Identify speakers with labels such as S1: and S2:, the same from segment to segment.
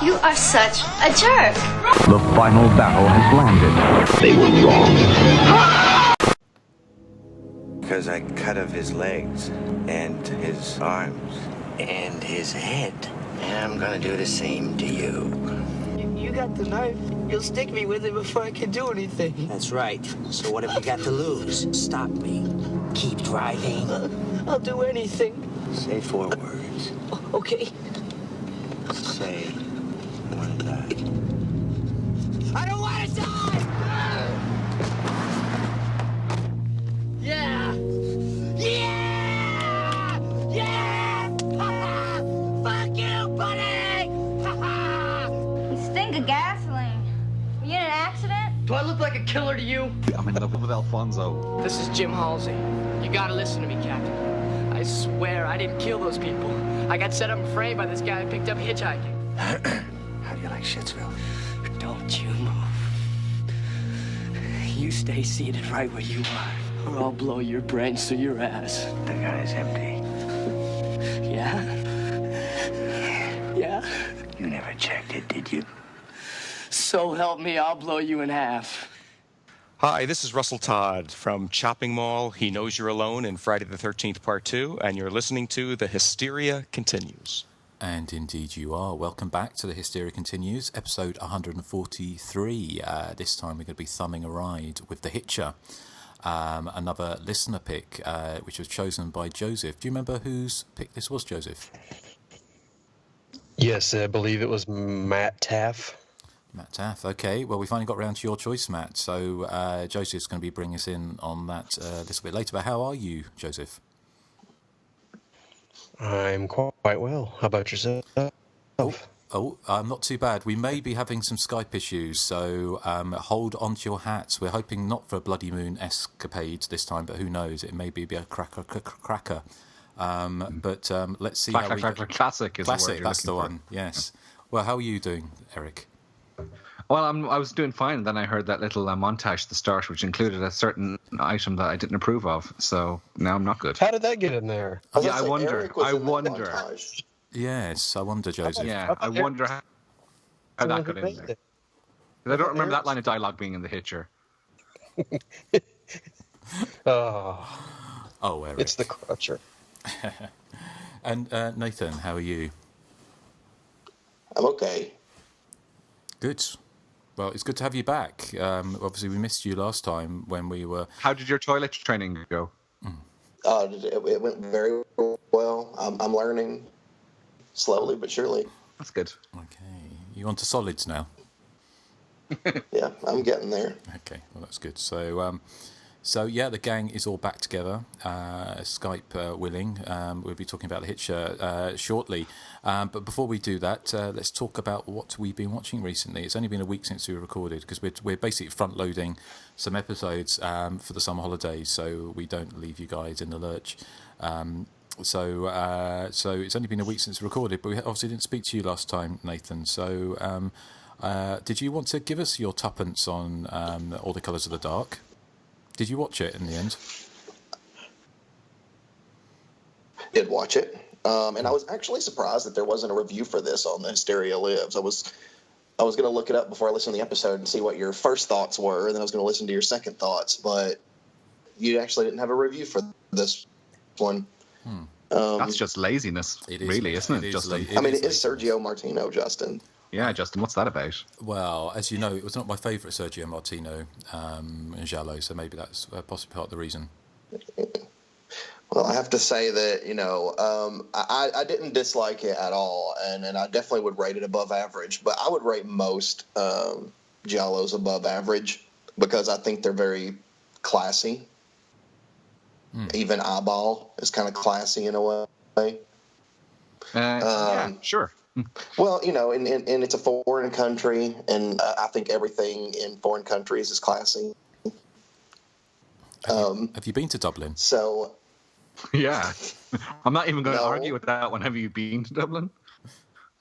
S1: You are such a jerk.
S2: The final battle has landed.
S3: They were wrong.
S4: Because I cut off his legs and his arms and his head. And I'm gonna do the same to you.
S5: You got the knife. You'll stick me with it before I can do anything.
S4: That's right. So what have you got to lose? Stop me. Keep driving.
S5: I'll do anything.
S4: Say 4 words.
S5: Okay.
S4: Say one of that.
S5: I don't want to die! Yeah! Yeah! Yeah! Fuck you, buddy!
S1: You stink of gasoline. Were you in an accident?
S5: Do I look like a killer to you?
S6: I'm in love with Alfonso.
S5: This is Jim Halsey. You gotta listen to me, Captain. I swear I didn't kill those people. I got set up and framed by this guy I picked up hitchhiking.
S4: How do you like Shitsville?
S5: Don't you move. You stay seated right where you are, or I'll blow your brains through your ass.
S4: The guy's empty.
S5: Yeah? Yeah?
S4: You never checked it, did you?
S5: So help me, I'll blow you in half.
S7: Hi, this is Russell Todd from Chopping Mall, He Knows You're Alone, and Friday the 13th Part 2, and you're listening to The Hysteria Continues.
S6: And indeed you are. Welcome back to The Hysteria Continues, episode 143. This time we're going to be thumbing a ride with The Hitcher, another listener pick, which was chosen by Joseph. Do you remember whose pick this was, Joseph?
S8: Yes, I believe it was Matt Taff.
S6: Matt Taff, okay. Well, we finally got round to your choice, Matt. So Joseph's going to be bringing us in on that a little bit later. But how are you, Joseph?
S8: I'm quite well. How about yourself?
S6: Not too bad. We may be having some Skype issues, so hold on to your hats. We're hoping not for a Bloody Moon escapade this time, but who knows? It may be a cracker. But let's see how we...
S9: Classic is the word you're
S6: that's the
S9: looking
S6: one, yes. Well, how are you doing, Erik?
S9: Well, I was doing fine, and then I heard that little montage at the start, which included a certain item that I didn't approve of. So now I'm not good.
S8: How did that get in there?
S9: Yeah, I wonder.
S6: Yes, I wonder, Joseph.
S9: Yeah, I wonder how that got in there. I don't remember that line of dialogue being in the Hitcher.
S8: Oh,
S6: Erik.
S8: It's the crutcher.
S6: And Nathan, how are you?
S3: I'm okay.
S6: Good. Well, it's good to have you back. Obviously, we missed you last time when we were...
S9: How did your toilet training go?
S3: It went very well. I'm learning slowly but surely.
S9: That's good.
S6: Okay. You on to solids now?
S3: Yeah, I'm getting there.
S6: Okay, well, that's good. So yeah, the gang is all back together, Skype willing. We'll be talking about the Hitcher shortly. But before we do that, let's talk about what we've been watching recently. It's only been a week since we recorded because we're basically front-loading some episodes for the summer holidays, so we don't leave you guys in the lurch. So it's only been a week since we recorded, but we obviously didn't speak to you last time, Nathan. So did you want to give us your tuppence on All the Colours of the Dark? Did you watch it in the end?
S3: Did watch it, and I was actually surprised that there wasn't a review for this on the Hysteria Lives. I was going to look it up before I listened to the episode and see what your first thoughts were, and then I was going to listen to your second thoughts. But you actually didn't have a review for this one.
S9: That's just laziness, really, isn't it, Justin?
S3: I mean, it is Sergio Martino, Justin.
S9: Yeah, Justin, what's that about?
S6: Well, as you know, it was not my favourite Sergio Martino and Giallo, so maybe that's possibly part of the reason.
S3: Well, I have to say that, I didn't dislike it at all, and I definitely would rate it above average, but I would rate most Giallos above average because I think they're very classy. Even Eyeball is kind of classy in a way.
S9: Yeah, sure.
S3: Well, and it's a foreign country, and I think everything in foreign countries is classy.
S6: Have you been to Dublin?
S3: So,
S9: yeah, I'm not even going to argue with that one. Have you been to Dublin?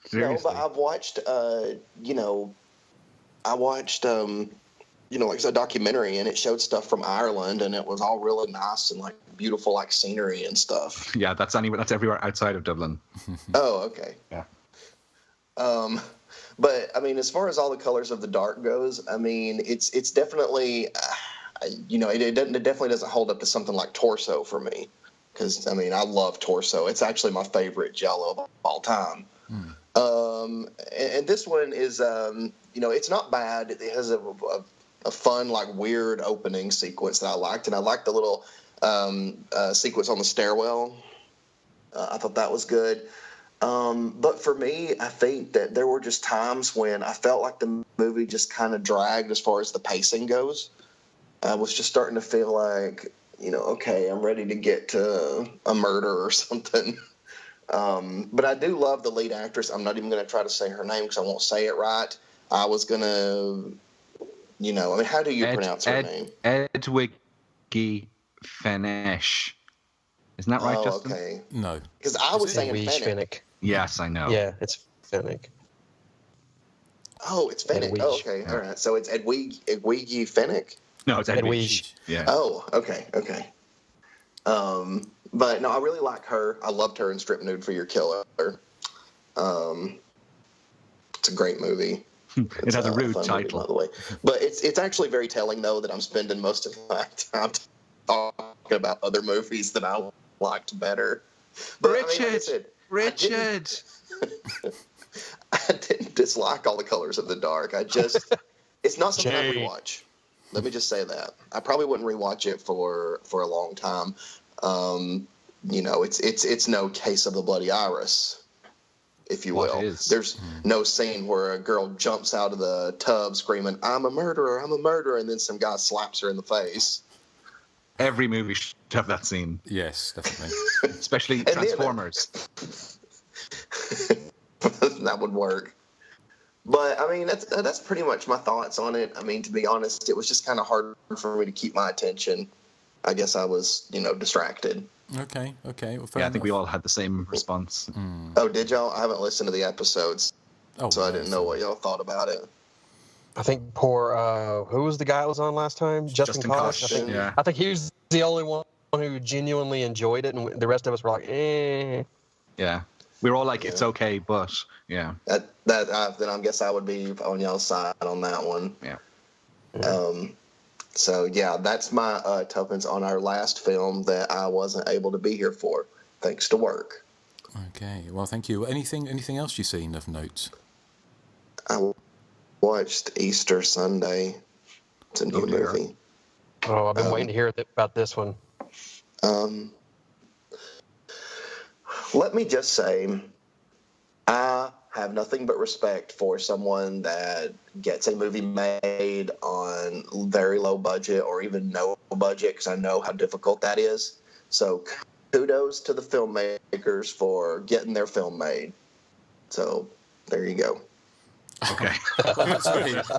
S9: Seriously?
S3: No, but I've watched, like a documentary, and it showed stuff from Ireland, and it was all really nice and like beautiful, like scenery and stuff.
S9: Yeah, that's everywhere outside of Dublin.
S3: Oh, okay.
S9: Yeah.
S3: But I mean, as far as all the colors of the dark goes, I mean, it's definitely, it definitely doesn't hold up to something like Torso for me, because I mean, I love Torso. It's actually my favorite Giallo of all time. And this one is, it's not bad. It has a fun, like weird opening sequence that I liked, and I liked the little sequence on the stairwell. I thought that was good. But for me, I think that there were just times when I felt like the movie just kind of dragged as far as the pacing goes. I was just starting to feel like, okay, I'm ready to get to a murder or something. But I do love the lead actress. I'm not even going to try to say her name because I won't say it right. I was going to, how do you pronounce her name?
S9: Edwige Fenech. Isn't that right, Justin?
S3: Okay.
S6: No.
S3: Because I was saying Fennec.
S9: Yes, I know.
S8: Yeah, it's Fennec.
S3: Oh, it's Fennec.
S8: Edwige.
S3: Oh, okay. All right. So it's Edwige Fennec?
S9: No, it's Edwige.
S8: Edwige.
S9: Yeah.
S3: Oh, okay. But no, I really like her. I loved her in Strip Nude for Your Killer. It's a great movie.
S9: It has a rude title.
S3: Movie, by the way. But it's actually very telling, though, that I'm spending most of my time talking about other movies that I liked better. But,
S9: Richard!
S3: I didn't dislike all the colors of the dark. It's not something I rewatch. Let me just say that. I probably wouldn't rewatch it for a long time. It's no Case of the Bloody Iris, if you will. There's no scene where a girl jumps out of the tub screaming, I'm a murderer, and then some guy slaps her in the face.
S9: Every movie should have that scene.
S6: Yes, definitely.
S9: Especially Transformers.
S3: That would work. But, I mean, that's pretty much my thoughts on it. I mean, to be honest, it was just kind of hard for me to keep my attention. I guess I was, distracted.
S6: Okay. Well, fair enough.
S9: I think we all had the same response.
S3: Oh, did y'all? I haven't listened to the episodes, so I didn't know what y'all thought about it.
S8: I think who was the guy that was on last time? Justin Koch. I think he was the only one who genuinely enjoyed it, and the rest of us were like, eh.
S9: Yeah. We were all like, it's okay, but, yeah.
S3: Then I guess I would be on y'all's side on that one.
S9: Yeah.
S3: So, yeah, that's my tuppence on our last film that I wasn't able to be here for, thanks to work.
S6: Okay. Well, thank you. Anything else you've seen of note?
S3: I watched Easter Sunday. It's a new movie.
S8: Oh, I've been waiting to hear about this one.
S3: Let me just say, I have nothing but respect for someone that gets a movie made on very low budget or even no budget, because I know how difficult that is. So kudos to the filmmakers for getting their film made. So there you go.
S6: Okay. Well,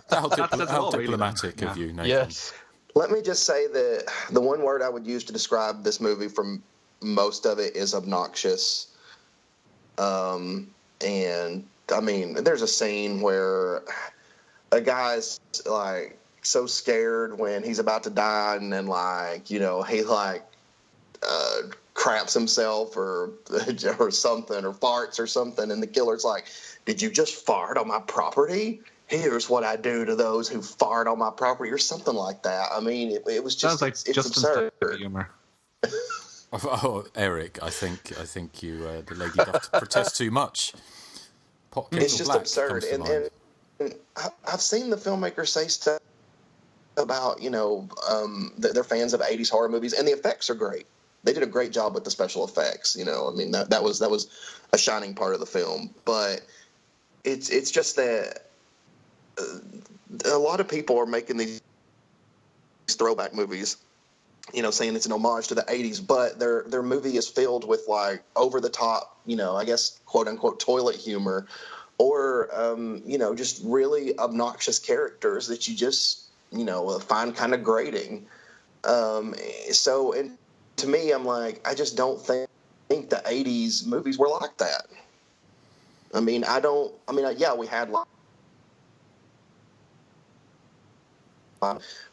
S6: how diplomatic of you, Nathan.
S8: Yes.
S3: Let me just say that the one word I would use to describe this movie from most of it is obnoxious. And I mean, there's a scene where a guy's like so scared when he's about to die, and then he craps himself or something, or farts or something, and the killer's like, "Did you just fart on my property? Here's what I do to those who fart on my property," or something like that. I mean, it was just it's absurd.
S9: Humor.
S6: Oh, Erik, I think you the lady doth protest too much.
S3: It's just absurd, and I've seen the filmmakers say stuff about that they're fans of 80s horror movies, and the effects are great. They did a great job with the special effects. I mean that was a shining part of the film, but it's just that a lot of people are making these throwback movies, saying it's an homage to the 80s, but their movie is filled with like over the top, I guess, quote unquote toilet humor, or just really obnoxious characters that you just find kind of grating. So, and to me, I'm like, I just don't think the 80s movies were like that. I mean, yeah, we had like,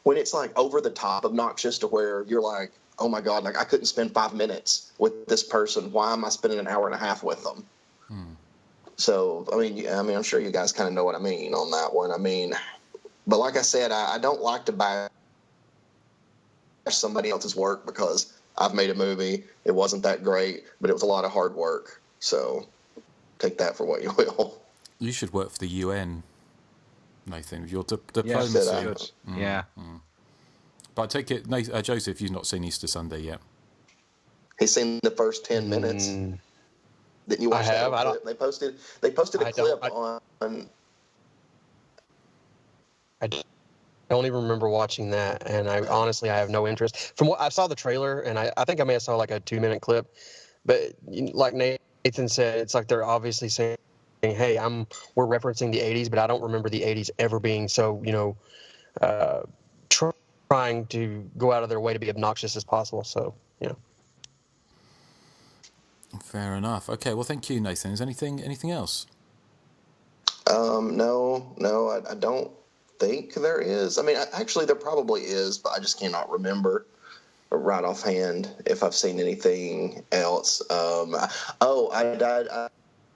S3: when it's like over the top obnoxious to where you're like, oh my God, like I couldn't spend 5 minutes with this person. Why am I spending an hour and a half with them? So I mean, I'm sure you guys kind of know what I mean on that one. I mean, but like I said, I don't like to bash somebody else's work because I've made a movie. It wasn't that great, but it was a lot of hard work. So take that for what you will.
S6: You should work for the UN, Nathan. Your diplomacy.
S9: Yes, yeah.
S6: But I take it, Nathan, Joseph, you've not seen Easter Sunday yet.
S3: He's seen the first 10 minutes. Didn't you watch
S8: I have.
S3: that?
S8: I don't.
S3: They posted a clip on.
S8: I don't even remember watching that, and I honestly have no interest. From what I saw the trailer, and I think I may have saw like a 2-minute clip, but like Nathan said, it's like they're obviously saying, "Hey, we're referencing the '80s, but I don't remember the '80s ever being so trying to go out of their way to be obnoxious as possible." So
S6: Fair enough. Okay, well, thank you, Nathan. Is anything else?
S3: No, I don't think there is. I mean, actually, there probably is, but I just cannot remember right offhand if I've seen anything else. I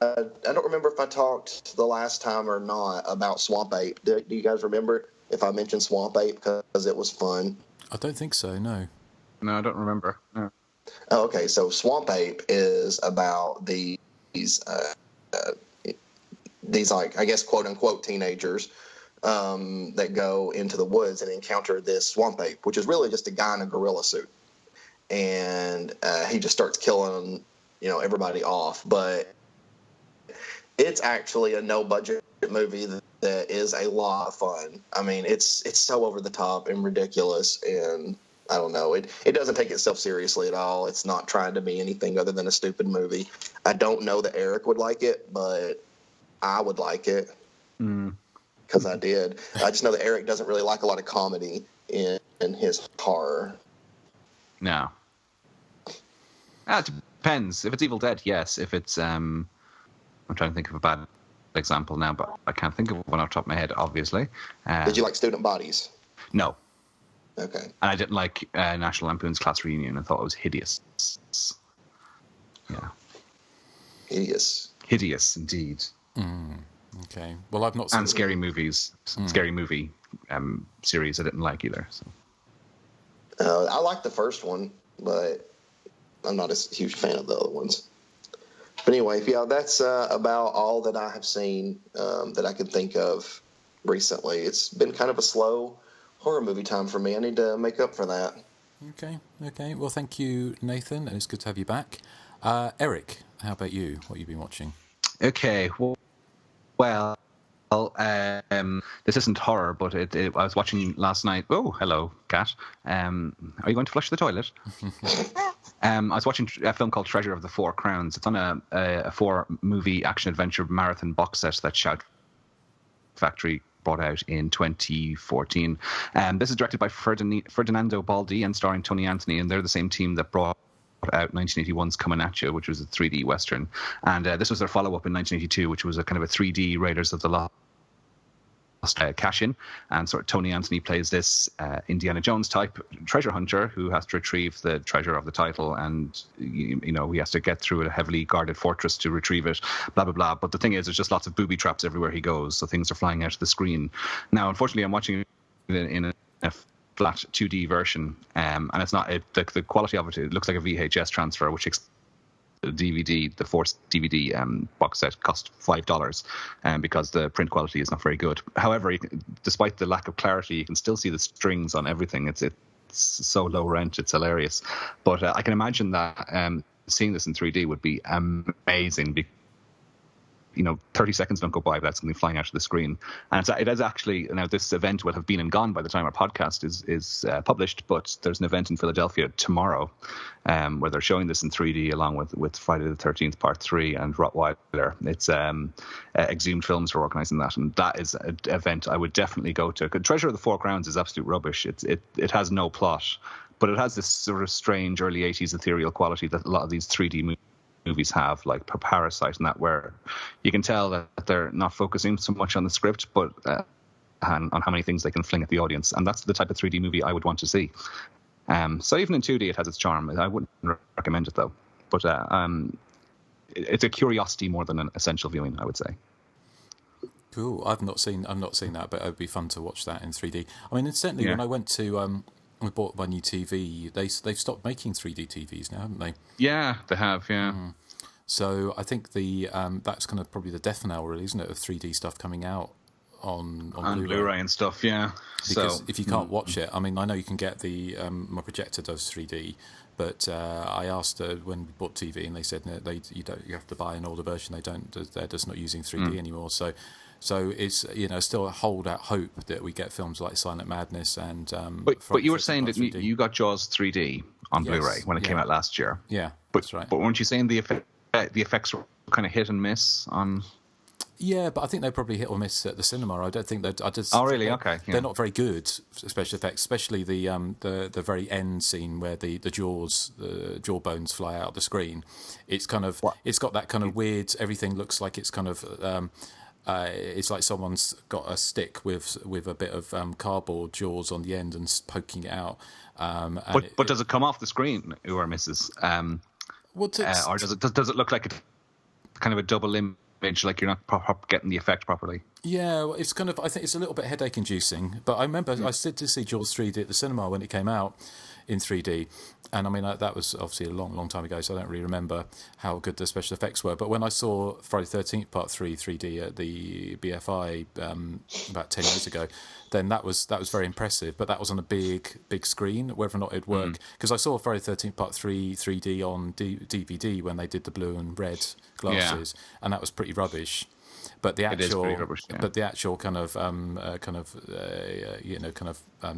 S3: don't remember if I talked the last time or not about Swamp Ape. Do you guys remember if I mentioned Swamp Ape because it was fun?
S6: I don't think so, no.
S9: No, I don't remember. No.
S3: Oh, okay, so Swamp Ape is about these like, I guess, quote unquote teenagers that go into the woods and encounter this swamp ape, which is really just a guy in a gorilla suit, and he just starts killing everybody off. But it's actually a no budget movie that is a lot of fun. I mean, it's so over the top and ridiculous, and I don't know. It doesn't take itself seriously at all. It's not trying to be anything other than a stupid movie. I don't know that Erik would like it, but I would like it because I did. I just know that Erik doesn't really like a lot of comedy in his horror.
S9: No. It depends. If it's Evil Dead, yes. If it's I'm trying to think of a bad example now, but I can't think of one off the top of my head, obviously.
S3: Did you like Student Bodies?
S9: No.
S3: Okay.
S9: And I didn't like National Lampoon's Class Reunion. I thought it was hideous. Yeah. Hideous, indeed.
S6: Okay. Well, I've not seen...
S9: And scary movies. Scary movie series I didn't like either. So.
S3: I like the first one, but I'm not a huge fan of the other ones. But anyway, yeah, that's about all that I have seen that I can think of recently. It's been kind of a slow horror movie time for me. I need to make up for that.
S6: Okay. Well, thank you, Nathan, and it's good to have you back. Erik, how about you? What have you been watching?
S9: Okay. Well, this isn't horror, but I was watching last night. Oh, hello, cat. Are you going to flush the toilet? I was watching a film called Treasure of the Four Crowns. It's on a 4-movie action-adventure marathon box set that Shout Factory brought out in 2014. This is directed by Ferdinando Baldi and starring Tony Anthony, and they're the same team that brought out 1981's Coming At You, which was a 3D Western. And this was their follow-up in 1982, which was a kind of a 3D Raiders of the Lost cash-in. And sort of Tony Anthony plays this Indiana Jones type treasure hunter who has to retrieve the treasure of the title, and he has to get through a heavily guarded fortress to retrieve it, blah blah blah. But the thing is, there's just lots of booby traps everywhere he goes, so things are flying out of the screen. Now, unfortunately, I'm watching it in a flat 2D version, and it's not the quality of it looks like a VHS transfer, which the Force DVD box set cost $5, because the print quality is not very good. However, despite the lack of clarity, you can still see the strings on everything. It's so low rent, it's hilarious. But I can imagine that seeing this in 3D would be amazing. 30 seconds don't go by without something flying out of the screen. And it is actually, now this event will have been and gone by the time our podcast is published, but there's an event in Philadelphia tomorrow where they're showing this in 3D along with Friday the 13th Part 3 and Rottweiler. It's Exhumed Films are organising that, and that is an event I would definitely go to. Treasure of the Four Crowns is absolute rubbish. It has no plot, but it has this sort of strange early 80s ethereal quality that a lot of these 3D movies have, like Parasite and that, where you can tell that they're not focusing so much on the script, but on how many things they can fling at the audience. And that's the type of 3D movie I would want to see. So even in 2D, it has its charm. I wouldn't recommend it, though. But it's a curiosity more than an essential viewing, I would say.
S6: Cool. I've not seen that, but it would be fun to watch that in 3D. I mean, incidentally, when I went to I bought my new TV, they've stopped making 3D TVs now, haven't they?
S9: Yeah, they have. Yeah.
S6: So I think that's kind of probably the death knell, really, isn't it, of 3D stuff coming out on
S9: Blu-ray and stuff. Yeah.
S6: Because if you can't watch it, I mean, I know you can get my projector does 3D, but I asked when we bought TV, and they said you have to buy an older version. They're just not using 3D anymore. So it's still a hold out hope that we get films like Silent Madness and.
S9: But you were saying that you got Jaws 3D on Blu-ray when it came out last year.
S6: Yeah,
S9: that's
S6: right.
S9: But weren't you saying the effects were kind of hit and miss on?
S6: Yeah, but I think they probably hit or miss at the cinema. I don't think that.
S9: Oh, really? Okay.
S6: They're not very good special effects, especially the very end scene where the jaw bones fly out of the screen. It's kind of it's got that kind of weird. Everything looks like it's kind of. It's like someone's got a stick with a bit of cardboard jaws on the end and poking it out.
S9: But does it come off the screen, or misses? Or does it look like a kind of a double image, like you're not getting the effect properly? Yeah, well,
S6: it's kind of. I think it's a little bit headache inducing. But I remember I did see Jaws 3D at the cinema when it came out in 3D. And I mean, that was obviously a long, long time ago, so I don't really remember how good the special effects were. But when I saw Friday the 13th Part 3 3D at the BFI about 10 years ago, then that was very impressive. But that was on a big screen, whether or not it'd work. Because I saw Friday the 13th Part 3 3D on DVD when they did the blue and red glasses, and that was pretty rubbish. But the actual kind of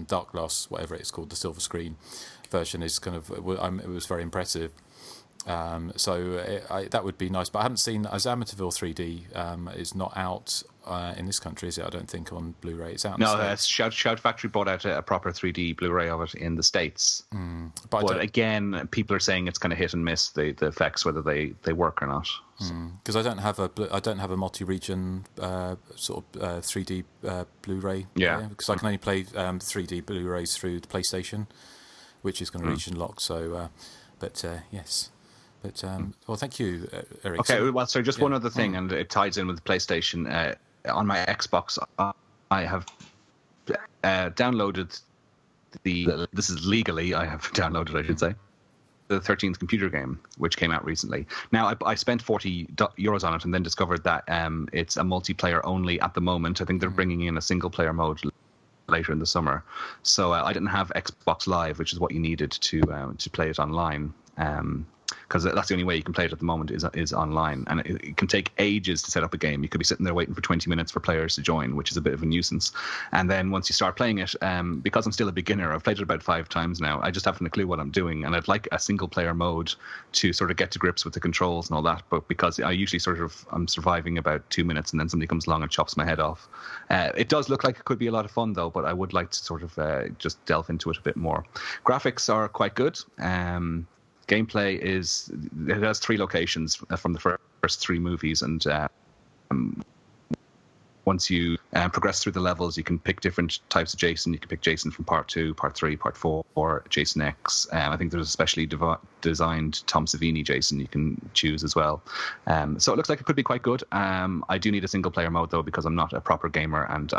S6: dark gloss, whatever it's called, the silver screen version is kind of it was very impressive. That would be nice. But I haven't seen as Amityville 3D is not out in this country, is it? I don't think on Blu-ray. It's out.
S9: No, Shout Factory brought out a proper 3D Blu-ray of it in the States. But again, people are saying it's kind of hit and miss the effects, whether they work or not.
S6: Because I don't have a multi-region sort of 3D Blu-ray.
S9: Yeah.
S6: Because I can only play 3D Blu-rays through the PlayStation, which is kind of region locked. So, yes. But well, thank you, Erik.
S9: Okay, well, so just one other thing, and it ties in with the PlayStation. On my Xbox, I have downloaded this is legally, I have downloaded, I should say, the 13th computer game, which came out recently. Now, I spent €40 on it and then discovered that it's a multiplayer only at the moment. I think they're bringing in a single-player mode later in the summer. So I didn't have Xbox Live, which is what you needed to play it online. Because that's the only way you can play it at the moment is online, and it can take ages to set up a game. You could be sitting there waiting for 20 minutes for players to join, which is a bit of a nuisance. And then once you start playing it, because I'm still a beginner, I've played it about 5 times now, I just haven't a clue what I'm doing, and I'd like a single player mode to sort of get to grips with the controls and all that, but because I usually I'm surviving about 2 minutes and then somebody comes along and chops my head off. It does look like it could be a lot of fun though, but I would like to sort of just delve into it a bit more. Graphics are quite good. Gameplay it has 3 locations from the first 3 movies, and once you progress through the levels, you can pick different types of Jason. You can pick Jason from Part 2, Part 3, Part 4, or Jason X. I think there's a specially designed Tom Savini Jason you can choose as well. So it looks like it could be quite good. I do need a single-player mode, though, because I'm not a proper gamer, and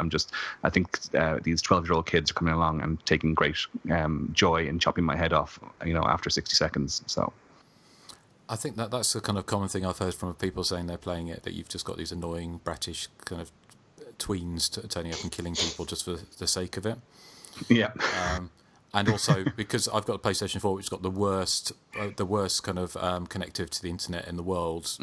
S9: I think these 12-year-old kids are coming along and taking great joy in chopping my head off, after 60 seconds. So
S6: I think that's the kind of common thing I've heard from people saying they're playing it, that you've just got these annoying, bratish kind of tweens turning up and killing people just for the sake of it.
S9: Yeah.
S6: And also because I've got a PlayStation 4 which has got the worst kind of connectivity to the internet in the world,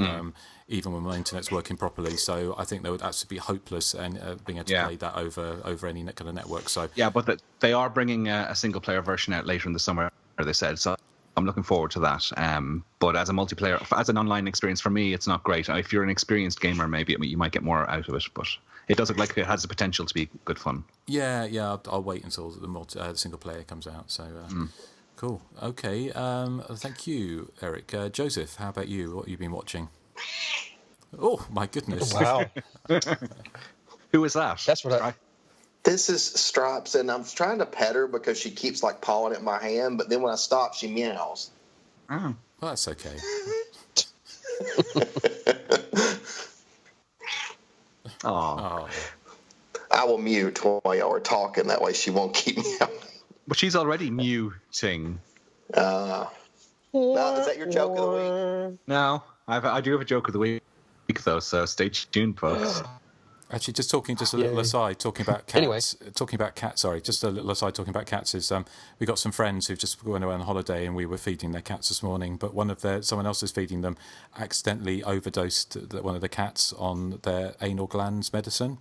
S6: even when my internet's working properly. So I think they would actually be hopeless and being able to play that over any kind of network. So
S9: yeah, but they are bringing a single player version out later in the summer, they said. So I'm looking forward to that. But as a multiplayer, as an online experience for me, it's not great. If you're an experienced gamer, maybe you might get more out of it, but it does look like it has the potential to be good fun. Yeah.
S6: I'll wait until the single player comes out. So cool. Okay. Thank you, Erik. Joseph, how about you? What have you been watching? Oh my goodness!
S8: Wow.
S9: Who is that?
S8: That's what
S3: This is Stripes, and I'm trying to pet her because she keeps pawing at my hand, but then when I stop, she meows.
S6: Oh, well, that's okay.
S9: Oh.
S3: I will mute while y'all are talking. That way she won't keep me out.
S9: But she's already muting.
S3: Now, is that your joke of the week?
S9: No, I do have a joke of the week, though, so stay tuned, folks.
S6: Actually, just a little aside, talking about cats.
S8: Anyway.
S6: Talking about cats. Sorry, just a little aside. Talking about cats is we got some friends who've just went away on holiday, and we were feeding their cats this morning. But someone else is feeding them accidentally overdosed one of the cats on their anal glands medicine.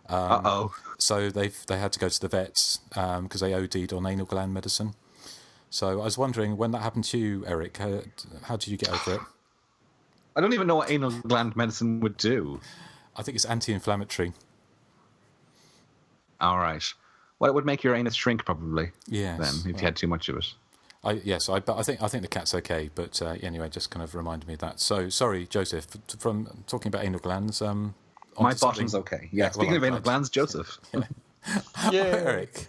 S6: So they had to go to the vets because they OD'd on anal gland medicine. So I was wondering, when that happened to you, Erik, how did you get over it?
S9: I don't even know what anal gland medicine would do.
S6: I think it's anti-inflammatory.
S9: All right. Well, it would make your anus shrink, probably.
S6: Yes.
S9: Then, if you had too much of it.
S6: I think the cat's okay, but anyway, just kind of reminded me of that. So sorry, Joseph, from talking about anal glands.
S9: My bottom's okay. Yeah. Speaking of anal glands, Joseph.
S6: Yeah. Erik.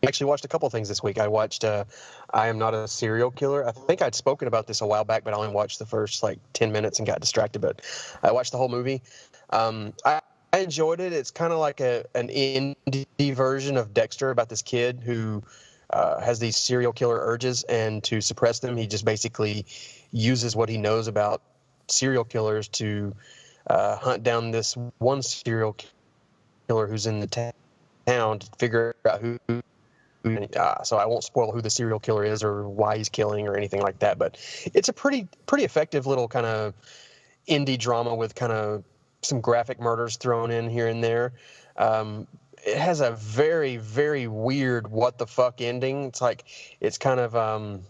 S8: I actually watched a couple things this week. I watched I Am Not a Serial Killer. I think I'd spoken about this a while back, but I only watched the first 10 minutes and got distracted. But I watched the whole movie. I enjoyed it. It's kind of like an indie version of Dexter, about this kid who has these serial killer urges, and to suppress them, he just basically uses what he knows about serial killers to hunt down this one serial killer who's in the town to figure out who. So I won't spoil who the serial killer is or why he's killing or anything like that. But it's a pretty effective little kind of indie drama with kind of some graphic murders thrown in here and there. It has a very, very weird what the fuck ending. It's kind of I'm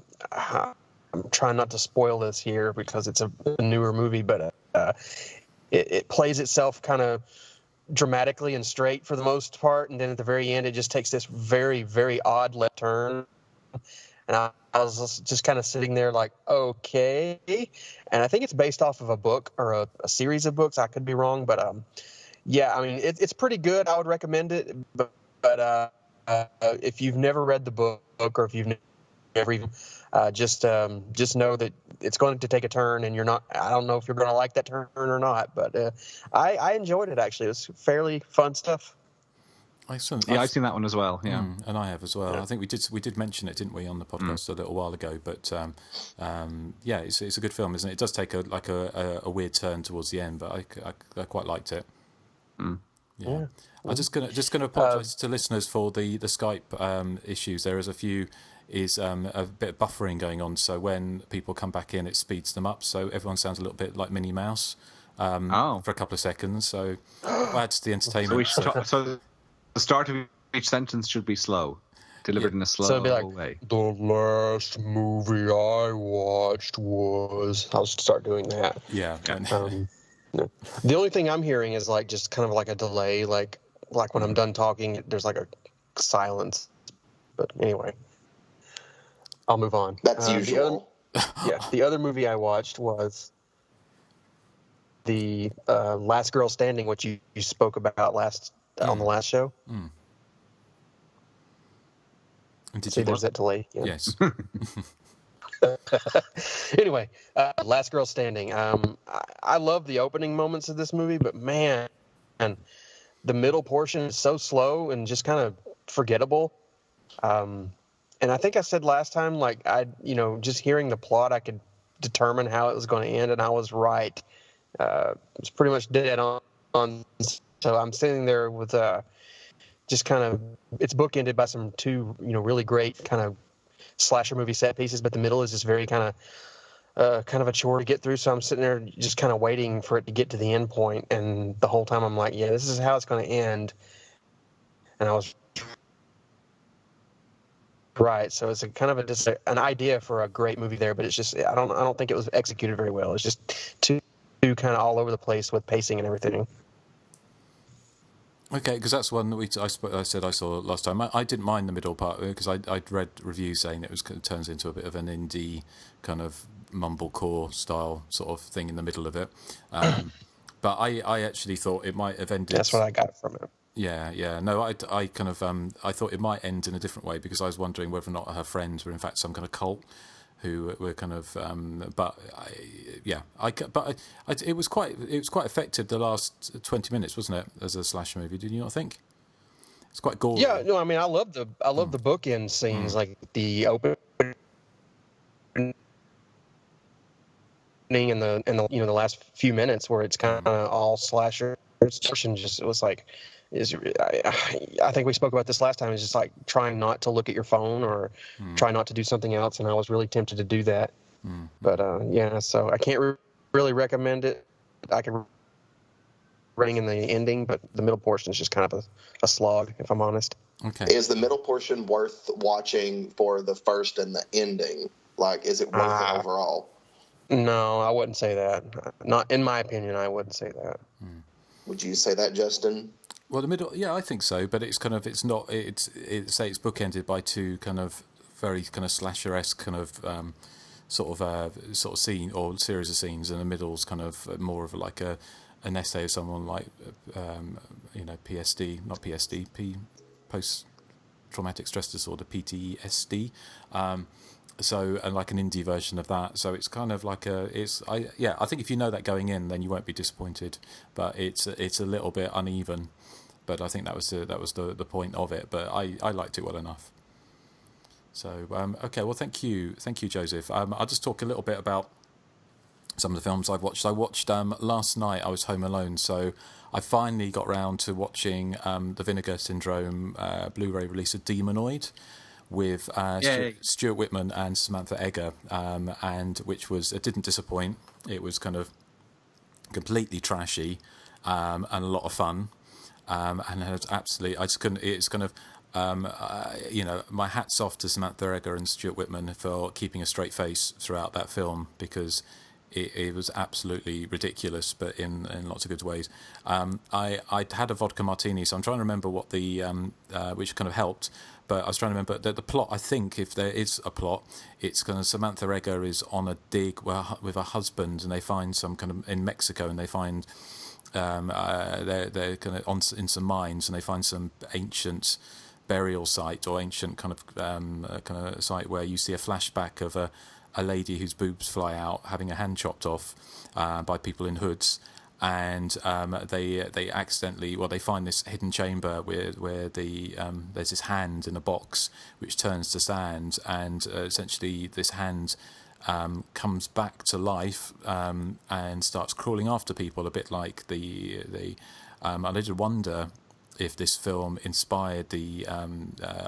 S8: trying not to spoil this here because it's a newer movie, but it plays itself kind of dramatically and straight for the most part, and then at the very end it just takes this very, very odd left turn, and I was just kind of sitting there like, okay. And I think it's based off of a book or a series of books. I could be wrong, but yeah, I mean it's pretty good. I would recommend it, but if you've never read the book, or if you've never even just know that it's going to take a turn, and I don't know if you're going to like that turn or not, but I enjoyed it. Actually, it was fairly fun stuff.
S6: Excellent.
S9: Yeah, I've seen that one as well. Yeah,
S6: and I have as well. Yeah. I think we did mention it, didn't we, on the podcast a little while ago? But yeah, it's a good film, isn't it? It does take a weird turn towards the end, but I quite liked it. Yeah. I'm just gonna apologise to listeners for the Skype issues. There is a bit of buffering going on, so when people come back in, it speeds them up, so everyone sounds a little bit like Minnie Mouse for a couple of seconds. So adds to the entertainment.
S9: So the start of each sentence should be slow, delivered in a slow way.
S8: The last movie I watched was. I'll start doing that.
S6: Yeah.
S8: No. The only thing I'm hearing is just kind of like a delay, like when I'm done talking, there's a silence. But anyway, I'll move on.
S3: That's usual.
S8: The other movie I watched was the Last Girl Standing, which you spoke about on the last show.
S6: Mm.
S8: See, there's that delay. Yeah.
S6: Yes.
S8: Anyway, Last Girl Standing. I love the opening moments of this movie, but man, the middle portion is so slow and just kind of forgettable. And I think I said last time, just hearing the plot, I could determine how it was going to end, and I was right. It's pretty much dead on. So I'm sitting there with just kind of, it's bookended by some two really great kind of slasher movie set pieces, but the middle is just very kind of a chore to get through. So I'm sitting there just kind of waiting for it to get to the end point, and the whole time I'm like, yeah, this is how it's going to end. And I was right. So it's a kind of just an idea for a great movie there, but it's just I don't think it was executed very well. It's just too kind of all over the place with pacing and everything.
S6: Okay, because that's one that I said I saw last time. I didn't mind the middle part because I'd read reviews saying it turns into a bit of an indie kind of mumblecore style sort of thing in the middle of it. But I actually thought it might have ended.
S8: That's what I got from it.
S6: Yeah. No, I kind of I thought it might end in a different way because I was wondering whether or not her friends were in fact some kind of cult who were kind of. It was quite effective the last 20 minutes, wasn't it, as a slasher movie? Did you not think? It's quite gory.
S8: Yeah, no, I mean, I love the bookend scenes, like the opening and the the last few minutes where it's kind of all slasher. Just it was like, I think we spoke about this last time. It's just like trying not to look at your phone or try not to do something else, and I was really tempted to do that. But so I can't really recommend it. I can running in the ending, but the middle portion is just kind of a slog, if I'm honest.
S6: Okay.
S3: Is the middle portion worth watching for the first and the ending? Like, is it worth it overall?
S8: No, I wouldn't say that. Not in my opinion, I wouldn't say that.
S3: Would you say that, Justin?
S6: Well, the middle, yeah, I think so. But it's kind of, it's bookended by two kind of very kind of slasher-esque kind of sort of scene or series of scenes, and the middle's kind of more of like an essay of someone like PSD, not PSD, post-traumatic stress disorder, PTSD. And like an indie version of that. So it's kind of like I think if you know that going in, then you won't be disappointed. But it's a little bit uneven. But I think that was the point of it. But I liked it well enough. So okay, well thank you, Joseph. I'll just talk a little bit about some of the films I've watched. I watched last night. I was home alone, so I finally got round to watching the Vinegar Syndrome Blu-ray release of Demonoid, with Stuart Whitman and Samantha Eggar, and which was, it didn't disappoint. It was kind of completely trashy and a lot of fun, and it was absolutely, I just couldn't. It's kind of my hat's off to Samantha Eggar and Stuart Whitman for keeping a straight face throughout that film, because it was absolutely ridiculous, but in lots of good ways. I had a vodka martini, so I'm trying to remember what the which kind of helped. But I was trying to remember the plot. I think if there is a plot, it's kind of Samantha Eggar is on a dig with her husband, and they find some kind of in Mexico, and they find they're kind of in some mines, and they find some ancient burial site or ancient kind of site where you see a flashback of a lady whose boobs fly out having a hand chopped off by people in hoods. And they accidentally, they find this hidden chamber where there's this hand in a box which turns to sand, and essentially this hand comes back to life and starts crawling after people, a bit like I did wonder if this film inspired the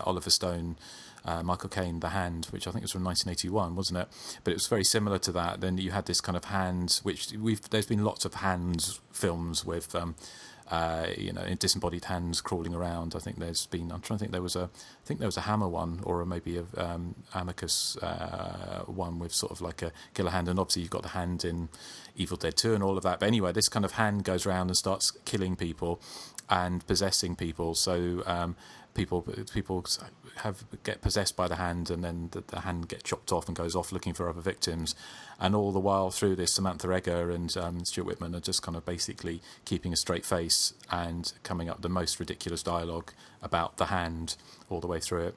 S6: Oliver Stone, Michael Caine, The Hand, which I think was from 1981, wasn't it? But it was very similar to that. Then you had this kind of hand, which there's been lots of hands films with, disembodied hands crawling around. I think there's been. I'm trying to think. There was a Hammer one, or maybe a Amicus one with sort of like a killer hand, and obviously you've got the hand in Evil Dead 2 and all of that. But anyway, this kind of hand goes around and starts killing people and possessing people. So people get possessed by the hand, and then the hand gets chopped off and goes off looking for other victims. And all the while through this, Samantha Eggar and Stuart Whitman are just kind of basically keeping a straight face and coming up with the most ridiculous dialogue about the hand all the way through it,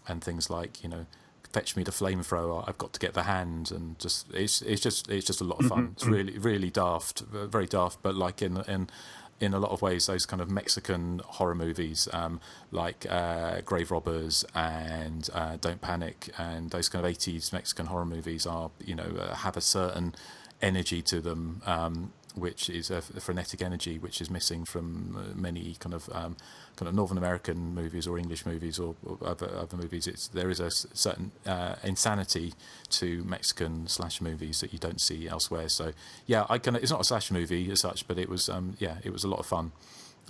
S6: and things like, fetch me the flamethrower, I've got to get the hand, and just it's just a lot of fun. It's really, really daft, very daft, but like in a lot of ways, those kind of Mexican horror movies, like Grave Robbers and Don't Panic, and those kind of 80s Mexican horror movies are, have a certain energy to them, which is a frenetic energy, which is missing from many kind of Northern American movies or English movies or other movies. There is a certain insanity to Mexican slasher movies that you don't see elsewhere. So yeah, it's not a slasher movie as such, but it was it was a lot of fun,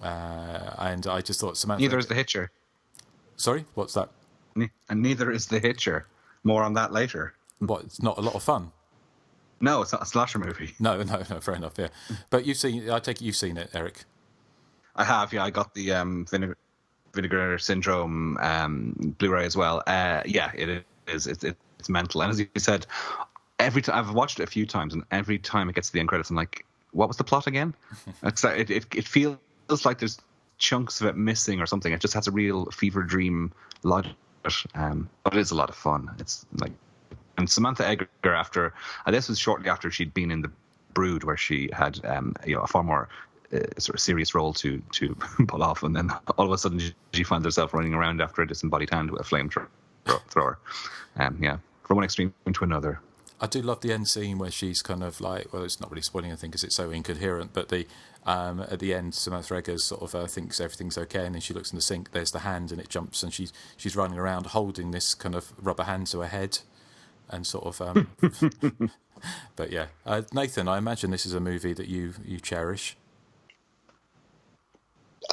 S6: and I just thought Samantha.
S9: Neither is The Hitcher.
S6: Sorry, what's that?
S9: And neither is The Hitcher. More on that later.
S6: What? It's not a lot of fun.
S9: No, it's not a slasher movie.
S6: No, fair enough, yeah. But I take it you've seen it, Erik.
S9: I have, yeah. I got the Vinegar Syndrome Blu-ray as well. It is. It's mental. And as you said, every time I've watched it a few times, and every time it gets to the end credits, I'm like, what was the plot again? It feels like there's chunks of it missing or something. It just has a real fever dream logic. But it is a lot of fun. It's like, and Samantha Eggar, after this was shortly after she'd been in The Brood, where she had a far more sort of serious role to pull off, and then all of a sudden she finds herself running around after a disembodied hand with a flamethrower. From one extreme to another.
S6: I do love the end scene where she's kind of like, well, it's not really spoiling anything because it's so incoherent, but the at the end, Samantha Eggers sort of thinks everything's okay, and then she looks in the sink, there's the hand, and it jumps, and she's running around holding this kind of rubber hand to her head, and sort of. But yeah, Nathan, I imagine this is a movie that you cherish.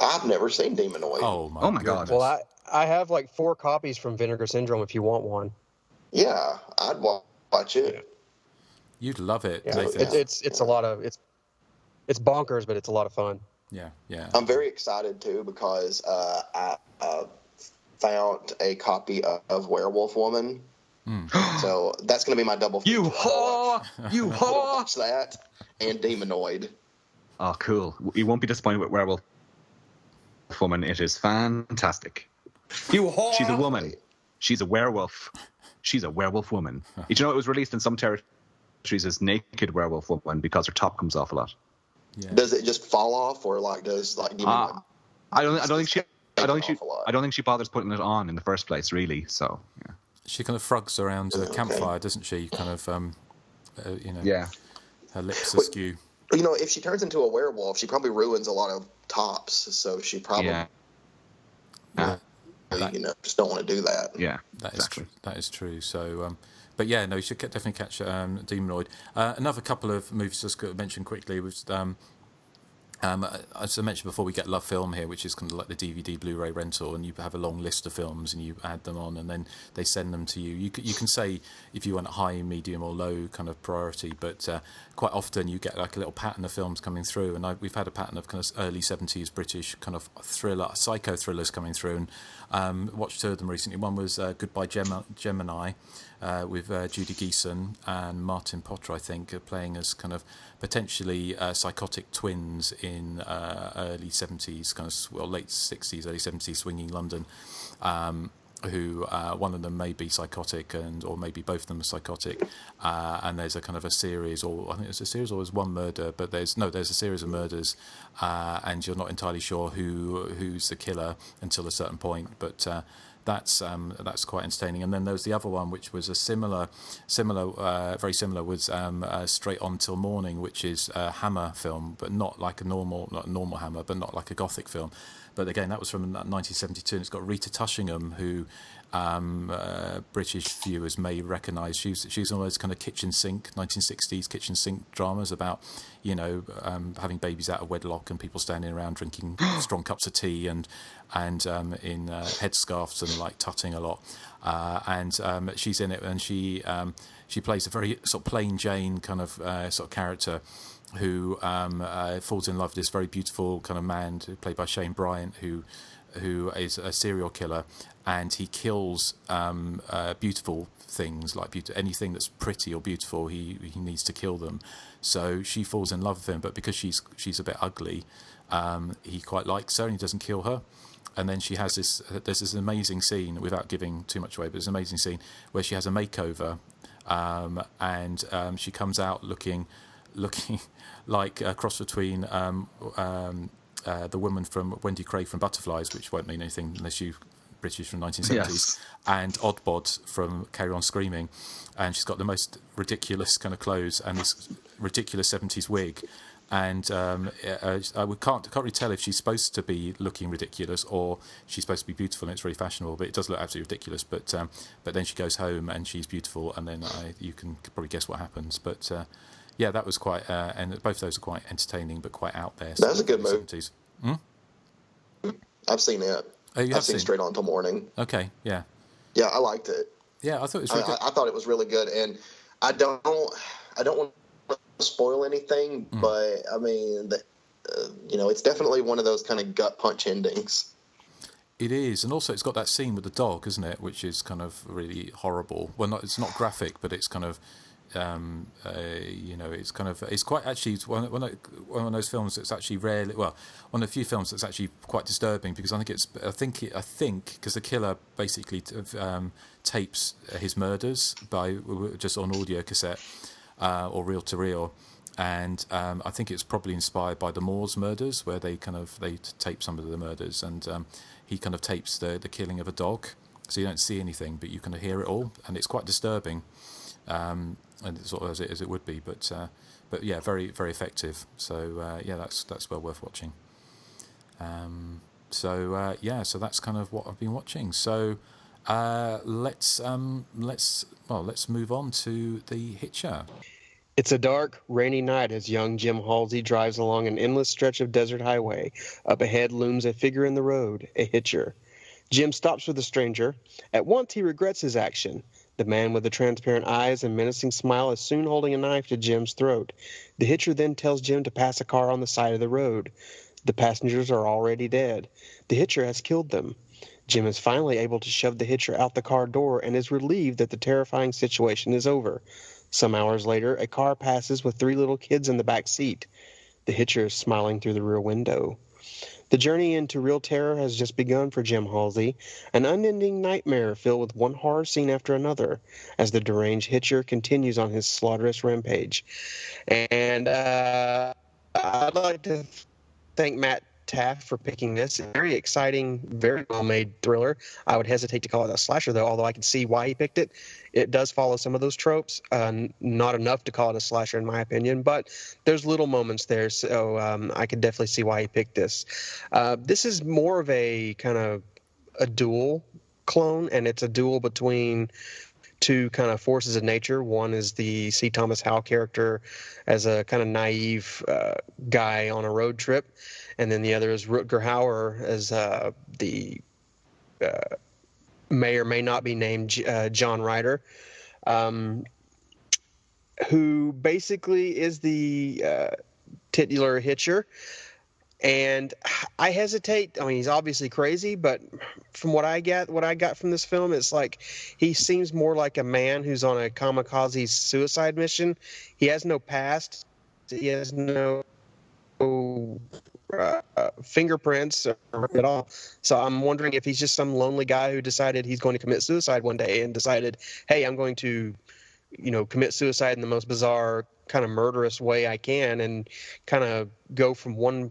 S3: I've never seen Demonoid.
S6: Oh my god!
S8: Well, I have like 4 copies from Vinegar Syndrome if you want one.
S3: Yeah, I'd watch it.
S6: You'd love it,
S8: yeah,
S6: Nathan.
S8: It's a lot of it's bonkers, but it's a lot of fun.
S6: Yeah.
S3: I'm very excited too because I found a copy of Werewolf Woman. So that's going to be my double feature.
S9: You whore!
S3: Watch that and Demonoid.
S9: Oh, cool. You won't be disappointed with Werewolf Woman. It is fantastic.
S8: You whore!
S9: She's a woman. She's a werewolf. She's a werewolf woman. Did you know it was released in some territories as Naked Werewolf Woman because her top comes off a lot?
S3: Yeah. Does it just fall off, or does Demonoid?
S9: I don't think she bothers putting it on in the first place, really. So yeah.
S6: She kind of frogs around a campfire, doesn't she? Kind of,
S9: Yeah.
S6: Her lips askew.
S3: If she turns into a werewolf, she probably ruins a lot of tops. So she probably, just don't want to do that.
S9: Yeah,
S6: that is true. So, but yeah, no, you should definitely catch Demonoid. Another couple of movies just to mention quickly was. As I mentioned before, we get Love Film here, which is kind of like the DVD Blu-ray rental, and you have a long list of films and you add them on, and then they send them to you. You can say if you want high, medium, or low kind of priority, but quite often you get like a little pattern of films coming through, and we've had a pattern of kind of early 70s British kind of psycho thrillers coming through, and watched 2 of them recently. One was Goodbye Gemini, with Judy Geeson and Martin Potter, I think, playing as kind of potentially psychotic twins in early 70s, kind of late 60s, early 70s swinging London, who one of them may be psychotic, or maybe both of them are psychotic, and there's a kind of a series, or I think it's a series, or there's one murder, but there's a series of murders, and you're not entirely sure who's the killer until a certain point, but that's quite entertaining. And then there was the other one, which was a very similar, was Straight On Till Morning, which is a Hammer film, but not a normal Hammer, but not like a gothic film. But again, that was from 1972, and it's got Rita Tushingham, who British viewers may recognise. She's one of those kind of kitchen sink 1960s kitchen sink dramas about having babies out of wedlock and people standing around drinking strong cups of tea and in headscarves and like tutting a lot. And she's in it, and she plays a very sort of plain Jane kind of sort of character who falls in love with this very beautiful kind of man played by Shane Bryant, who is a serial killer, and he kills beautiful things, like anything that's pretty or beautiful. He needs to kill them. So she falls in love with him, but because she's a bit ugly, he quite likes her and he doesn't kill her. And then there's this amazing scene, without giving too much away, but it's an amazing scene where she has a makeover, and she comes out looking like a cross between the woman from Wendy Craig from Butterflies, which won't mean anything unless you British from 1970s, yes, and Oddbod from Carry On Screaming, and she's got the most ridiculous kind of clothes and this ridiculous 70s wig, and I can't really tell if she's supposed to be looking ridiculous or she's supposed to be beautiful, and it's really fashionable, but it does look absolutely ridiculous. But then she goes home and she's beautiful, and then you can probably guess what happens. But yeah, that was quite, and both of those are quite entertaining, but quite out there.
S3: That's a good movie.
S6: 70s.
S3: I've seen it.
S6: I've
S3: seen Straight On Till Morning.
S6: Okay, yeah.
S3: Yeah, I liked it.
S6: Yeah, I thought it was really good.
S3: I thought it was really good, and I don't want to spoil anything, but I mean, it's definitely one of those kind of gut punch endings.
S6: It is, and also it's got that scene with the dog, isn't it? Which is kind of really horrible. Well, it's not graphic, but it's kind of, It's kind of, it's quite actually, it's one of those films that's actually rarely, well, one of the few films that's actually quite disturbing, because I think because the killer basically tapes his murders by just on audio cassette or reel to reel. And I think it's probably inspired by the Moors murders, where they tape some of the murders, and he kind of tapes the killing of a dog, so you don't see anything, but you kind of hear it all, and it's quite disturbing, and sort of as it would be, but yeah, very very effective. So yeah, that's well worth watching. So that's kind of what I've been watching. So let's move on to the Hitcher.
S8: It's a dark, rainy night as young Jim Halsey drives along an endless stretch of desert highway. Up ahead looms a figure in the road, a hitcher. Jim stops for the stranger. At once he regrets his action. The man with the transparent eyes and menacing smile is soon holding a knife to Jim's throat. The hitcher then tells Jim to pass a car on the side of the road. The passengers are already dead. The hitcher has killed them. Jim is finally able to shove the hitcher out the car door and is relieved that the terrifying situation is over. Some hours later, a car passes with 3 little kids in the back seat. The hitcher is smiling through the rear window. The journey into real terror has just begun for Jim Halsey, an unending nightmare filled with one horror scene after another, as the deranged hitcher continues on his slaughterous rampage. And I'd like to thank Matt Taft for picking this. Very exciting, very well-made thriller. I would hesitate to call it a slasher, though, although I can see why he picked it. It does follow some of those tropes, not enough to call it a slasher in my opinion, but there's little moments there, so I could definitely see why he picked this. This is more of a kind of a duel clone, and it's a duel between two kind of forces of nature. One is the C. Thomas Howell character as a kind of naive guy on a road trip, and then the other is Rutger Hauer as the may or may not be named John Ryder, who basically is the titular hitcher. And I hesitate. I mean, he's obviously crazy, but from what I got from this film, it's like he seems more like a man who's on a kamikaze suicide mission. He has no past. He has no fingerprints at all. So I'm wondering if he's just some lonely guy who decided he's going to commit suicide one day and decided, hey, I'm going to, commit suicide in the most bizarre kind of murderous way I can, and kind of go from one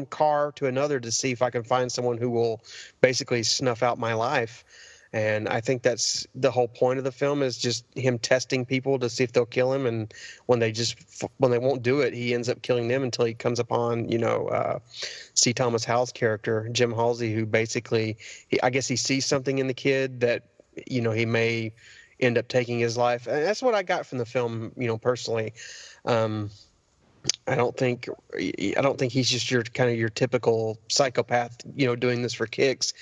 S8: car to another to see if I can find someone who will basically snuff out my life. And I think that's the whole point of the film, is just him testing people to see if they'll kill him. And when they won't do it, he ends up killing them until he comes upon, C. Thomas Howell's character, Jim Halsey, who basically, I guess he sees something in the kid that, he may end up taking his life. And that's what I got from the film, personally. I don't think he's just your typical psychopath, doing this for kicks.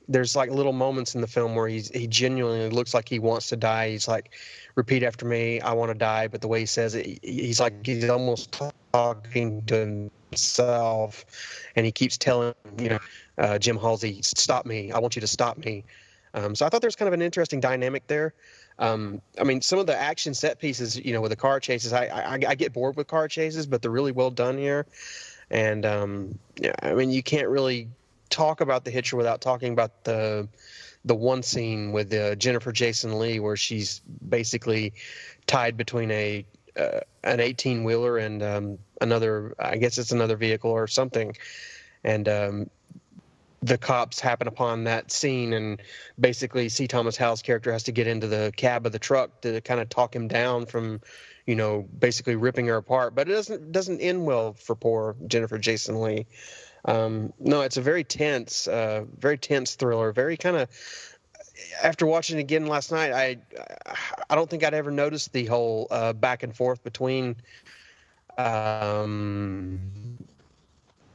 S8: There's like little moments in the film where he genuinely looks like he wants to die. He's like, repeat after me, I want to die. But the way he says it, he's almost talking to himself, and he keeps telling, Jim Halsey, stop me. I want you to stop me. So I thought there's kind of an interesting dynamic there. I mean, some of the action set pieces, with the car chases, I get bored with car chases, but they're really well done here. And I mean, you can't really talk about the Hitcher without talking about the one scene with Jennifer Jason Leigh, where she's basically tied between an 18-wheeler and another, I guess it's another vehicle or something, and the cops happen upon that scene, and basically C. Thomas Howell's character has to get into the cab of the truck to kind of talk him down from, basically ripping her apart. But it doesn't end well for poor Jennifer Jason Leigh. No, it's a very tense thriller. Very kind of, after watching it again last night, I don't think I'd ever noticed the whole back and forth between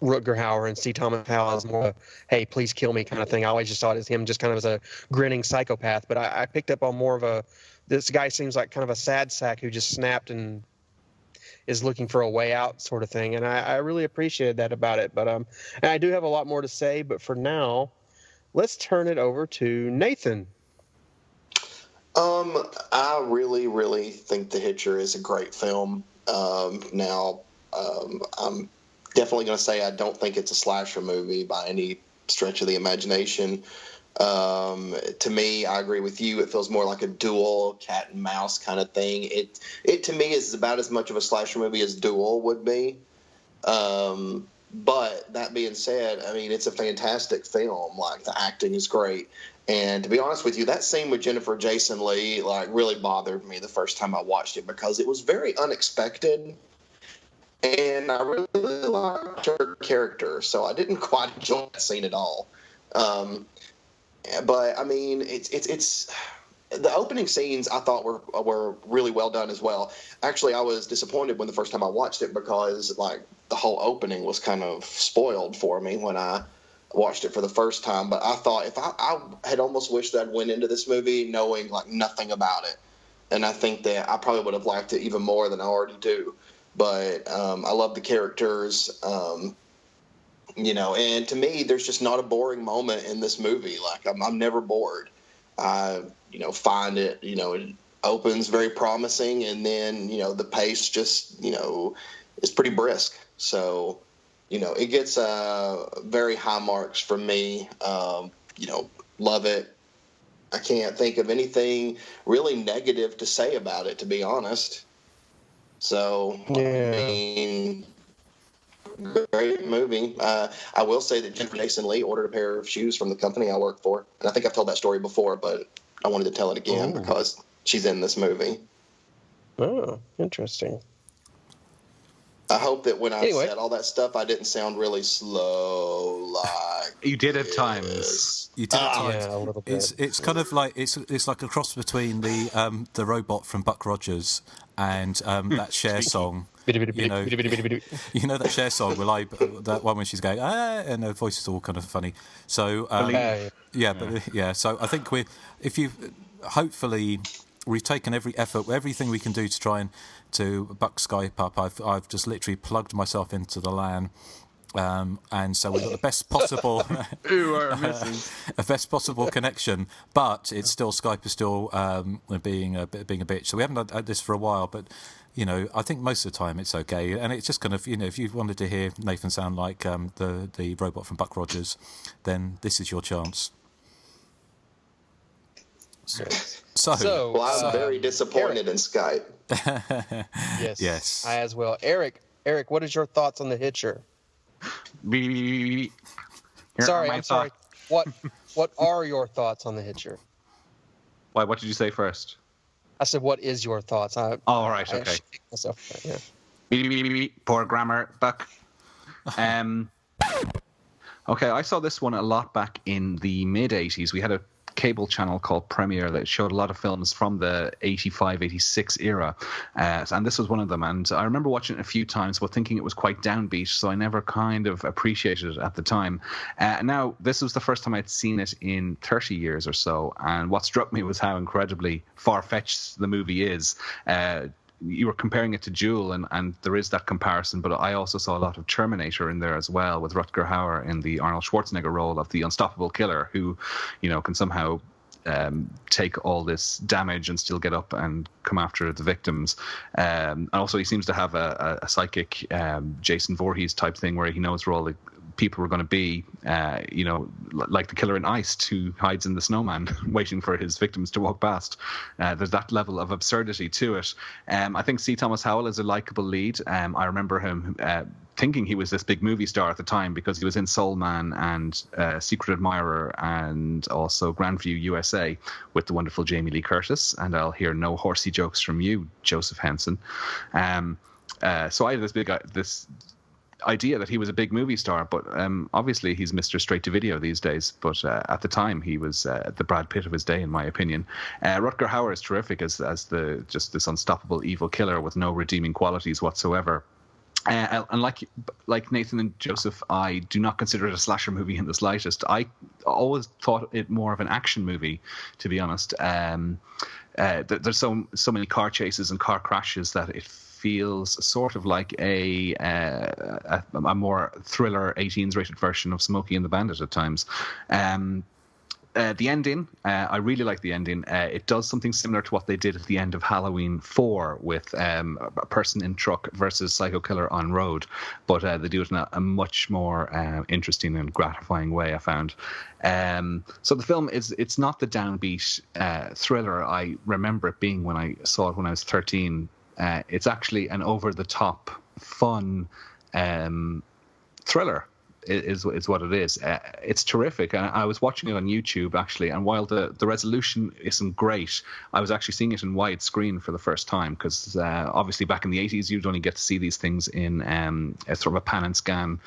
S8: Rutger Hauer and C. Thomas Howell as more, hey, please kill me kind of thing. I always just saw it as him just kind of as a grinning psychopath. But I picked up on more of this guy seems like kind of a sad sack who just snapped and is looking for a way out sort of thing. And I really appreciated that about it. But and I do have a lot more to say, but for now, let's turn it over to Nathan.
S3: I really, really think The Hitcher is a great film. I'm definitely going to say I don't think it's a slasher movie by any stretch of the imagination. To me, I agree with you. It feels more like a duel, cat and mouse kind of thing. It to me is about as much of a slasher movie as Duel would be. But that being said, I mean, it's a fantastic film. Like, the acting is great. And to be honest with you, that scene with Jennifer Jason Leigh like really bothered me the first time I watched it because it was very unexpected, and I really liked her character, so I didn't quite enjoy that scene at all. But I mean, it's the opening scenes I thought were really well done as well. Actually, I was disappointed when the first time I watched it because like the whole opening was kind of spoiled for me when I watched it for the first time. But I thought if I had almost wished that I'd went into this movie knowing like nothing about it, and I think that I probably would have liked it even more than I already do. But I love the characters, and to me, there's just not a boring moment in this movie. Like I'm never bored. I find it, it opens very promising, and then the pace just is pretty brisk. So it gets very high marks from me. Love it. I can't think of anything really negative to say about it, to be honest. So,
S8: Yeah.
S3: I mean, great movie. I will say that Jennifer Jason Leigh ordered a pair of shoes from the company I work for. And I think I've told that story before, but I wanted to tell it again because she's in this movie.
S8: Oh, interesting.
S3: I hope that when I said all that stuff, I didn't sound really slow. Like
S9: you did at times.
S6: You did at times.
S8: Yeah, a little bit.
S6: It's kind of like it's like a cross between the robot from Buck Rogers and that Cher song. You know that Cher song where that one when she's going and her voice is all kind of funny. So So I think hopefully we've taken everything we can do to try and to buck Skype up. I've just literally plugged myself into the LAN, and so we've got the best possible a best possible connection. But it's still Skype is still being a bitch. So we haven't had this for a while, but I think most of the time it's okay. And it's just kind of if you wanted to hear Nathan sound like the robot from Buck Rogers, then this is your chance.
S3: So I'm very disappointed in Skype.
S8: Yes. I as well. Erik, what is your thoughts on The Hitcher? I'm sorry. What are your thoughts on The Hitcher?
S9: Why? What did you say first?
S8: I said, what is your thoughts?
S9: Right. Okay. Poor grammar, Buck. Okay, I saw this one a lot back in the mid-'80s. We had a cable channel called Premiere that showed a lot of films from the 85, 86 era. And this was one of them. And I remember watching it a few times, but thinking it was quite downbeat, so I never kind of appreciated it at the time. Now, this was the first time I'd seen it in 30 years or so. And what struck me was how incredibly far-fetched the movie is. You were comparing it to Jewel, and there is that comparison, but I also saw a lot of Terminator in there as well, with Rutger Hauer in the Arnold Schwarzenegger role of the unstoppable killer who, can somehow take all this damage and still get up and come after the victims. And also he seems to have a psychic Jason Voorhees type thing where he knows where all the people were going to be, like the killer in Iced who hides in the snowman waiting for his victims to walk past. There's that level of absurdity to it. I think C. Thomas Howell is a likable lead. I remember him thinking he was this big movie star at the time because he was in Soul Man and Secret Admirer and also Grandview USA with the wonderful Jamie Lee Curtis. And I'll hear no horsey jokes from you, Joseph Henson. So I had this idea that he was a big movie star, but obviously he's Mr. Straight to Video these days. But at the time, he was the Brad Pitt of his day, in my opinion. Rutger Hauer is terrific as just this unstoppable evil killer with no redeeming qualities whatsoever. And like Nathan and Joseph, I do not consider it a slasher movie in the slightest. I always thought it more of an action movie, to be honest. There's so many car chases and car crashes that it feels sort of like a more thriller 18s rated version of Smokey and the Bandit at times. The ending, I really like the ending. It does something similar to what they did at the end of Halloween 4 with a person in truck versus psycho killer on road, but they do it in a much more interesting and gratifying way, I found. So the film it's not the downbeat thriller I remember it being when I saw it when I was 13. It's actually an over-the-top, fun thriller. Is what it is. It's terrific. And I was watching it on YouTube actually, and while the resolution isn't great, I was actually seeing it in widescreen for the first time because obviously back in the 80s you'd only get to see these things in a sort of a pan and scan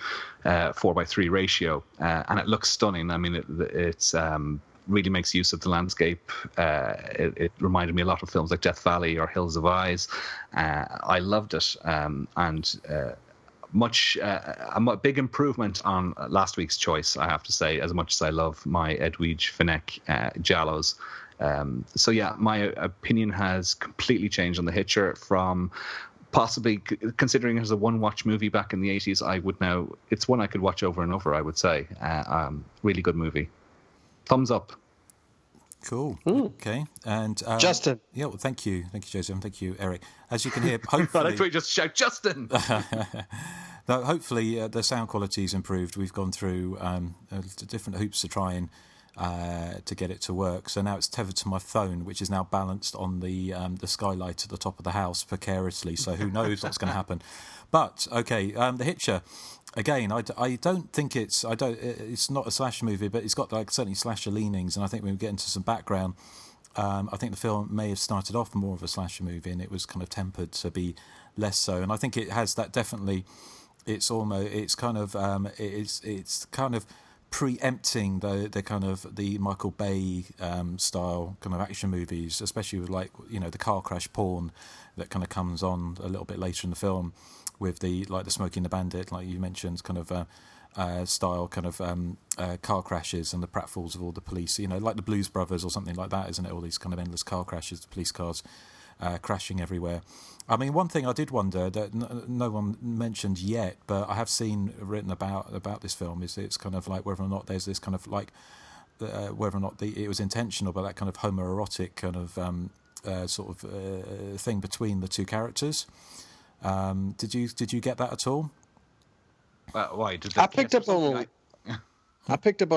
S9: 4:3 ratio, and it looks stunning. I mean, it's really makes use of the landscape. It reminded me a lot of films like Death Valley or Hills of Eyes. I loved it, and a big improvement on last week's choice, I have to say, as much as I love my Edwidge Fenech Giallos. So yeah, my opinion has completely changed on The Hitcher from possibly considering it as a one-watch movie back in the 80s. It's one I could watch over and over, I would say. Really good movie. Thumbs up.
S6: Cool. Okay. And
S8: Justin.
S6: Yeah, well, thank you, Joseph, and thank you, Erik. As you can hear, hopefully,
S9: I thought you just shout Justin.
S6: No, hopefully the sound quality's improved. We've gone through different hoops to try and to get it to work. So now it's tethered to my phone, which is now balanced on the skylight at the top of the house precariously. So who knows what's going to happen? But okay, The Hitcher. Again, I don't think it's not a slasher movie, but it's got like certainly slasher leanings, and I think when we get into some background, I think the film may have started off more of a slasher movie, and it was kind of tempered to be less so. And I think it has that definitely. It's kind of preempting the kind of the Michael Bay style kind of action movies, especially with the car crash porn that kind of comes on a little bit later in the film, with the Smokey and the Bandit, like you mentioned, kind of style kind of car crashes and the pratfalls of all the police, like the Blues Brothers or something like that, isn't it? All these kind of endless car crashes, the police cars crashing everywhere. I mean, one thing I did wonder that no one mentioned yet, but I have seen written about this film, is it's kind of like whether or not there's this kind of like whether or not it was intentional, but that kind of homoerotic kind of sort of thing between the two characters. Did you get that at all?
S9: Why?
S8: I picked up on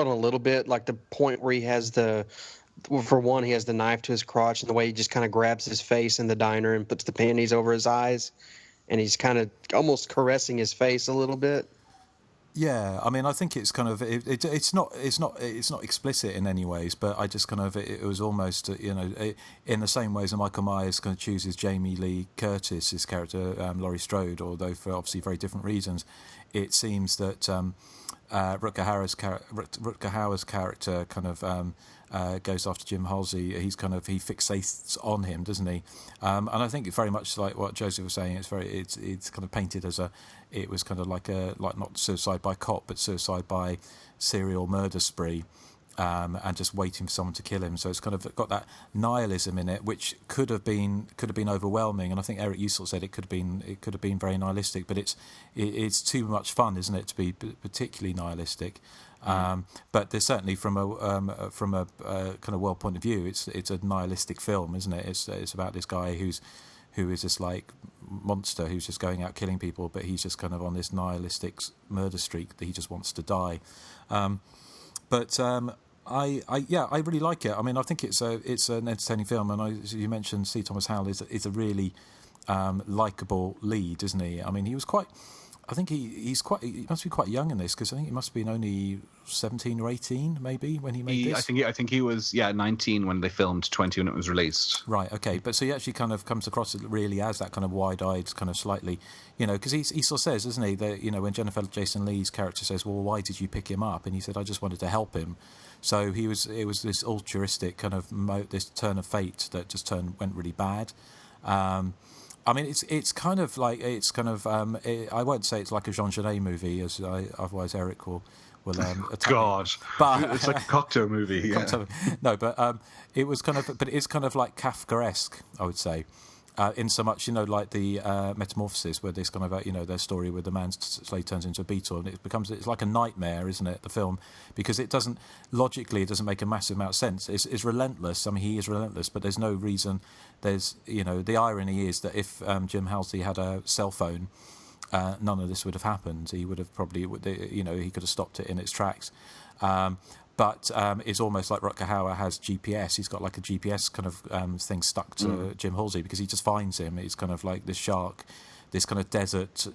S8: a little bit, like the point where he has for one, he has the knife to his crotch, and the way he just kind of grabs his face in the diner and puts the panties over his eyes, and he's kind of almost caressing his face a little bit.
S6: Yeah, I mean, I think it's kind of it's not explicit in any ways, but I just kind of it was almost in the same ways that Michael Myers kind of chooses Jamie Lee Curtis, his character Laurie Strode, although for obviously very different reasons. It seems that Rutger Hauer's character kind of goes after Jim Halsey. He fixates on him, doesn't he? And I think very much like what Joseph was saying, it's kind of painted as it was kind of like not suicide by cop, but suicide by serial murder spree. And just waiting for someone to kill him. So it's kind of got that nihilism in it, which could have been overwhelming. And I think Erik, you sort of said it could have been very nihilistic, but it's too much fun, isn't it, to be particularly nihilistic? But there's certainly from a kind of world point of view, it's a nihilistic film, isn't it? It's about this guy who is this like monster who's just going out killing people, but he's just kind of on this nihilistic murder streak that he just wants to die. I really like it. I mean, I think it's an entertaining film, and as you mentioned, C. Thomas Howell is a really likable lead, isn't he? I mean, he was quite. I think he must be quite young in this, because I think he must have been only 17 or 18 maybe when he made this.
S9: I think he was 19 when they filmed, 20 when it was released.
S6: Right. Okay. But so he actually kind of comes across really as that kind of wide-eyed, kind of slightly, because he sort of says, doesn't he, that when Jennifer Jason Leigh's character says, "Well, why did you pick him up?" and he said, "I just wanted to help him." So it was this altruistic kind of this turn of fate that just went really bad. I mean, it's kind of like I won't say it's like a Jean Genet movie, as otherwise Erik will attack
S9: God,
S6: me. But
S9: it's like a Cocteau movie. Yeah.
S6: No, but it's kind of like Kafkaesque, I would say. in so much, like the Metamorphosis, where this kind of, their story where the man slowly turns into a beetle, and it's like a nightmare, isn't it, the film? Because it doesn't make a massive amount of sense. It's relentless. I mean, he is relentless, but there's no reason. There's, the irony is that if Jim Halsey had a cell phone, none of this would have happened. He would have probably, he could have stopped it in its tracks. But it's almost like Rutger Hauer has GPS. He's got like a GPS kind of thing stuck to Jim Halsey, because he just finds him. It's kind of like this shark, this kind of desert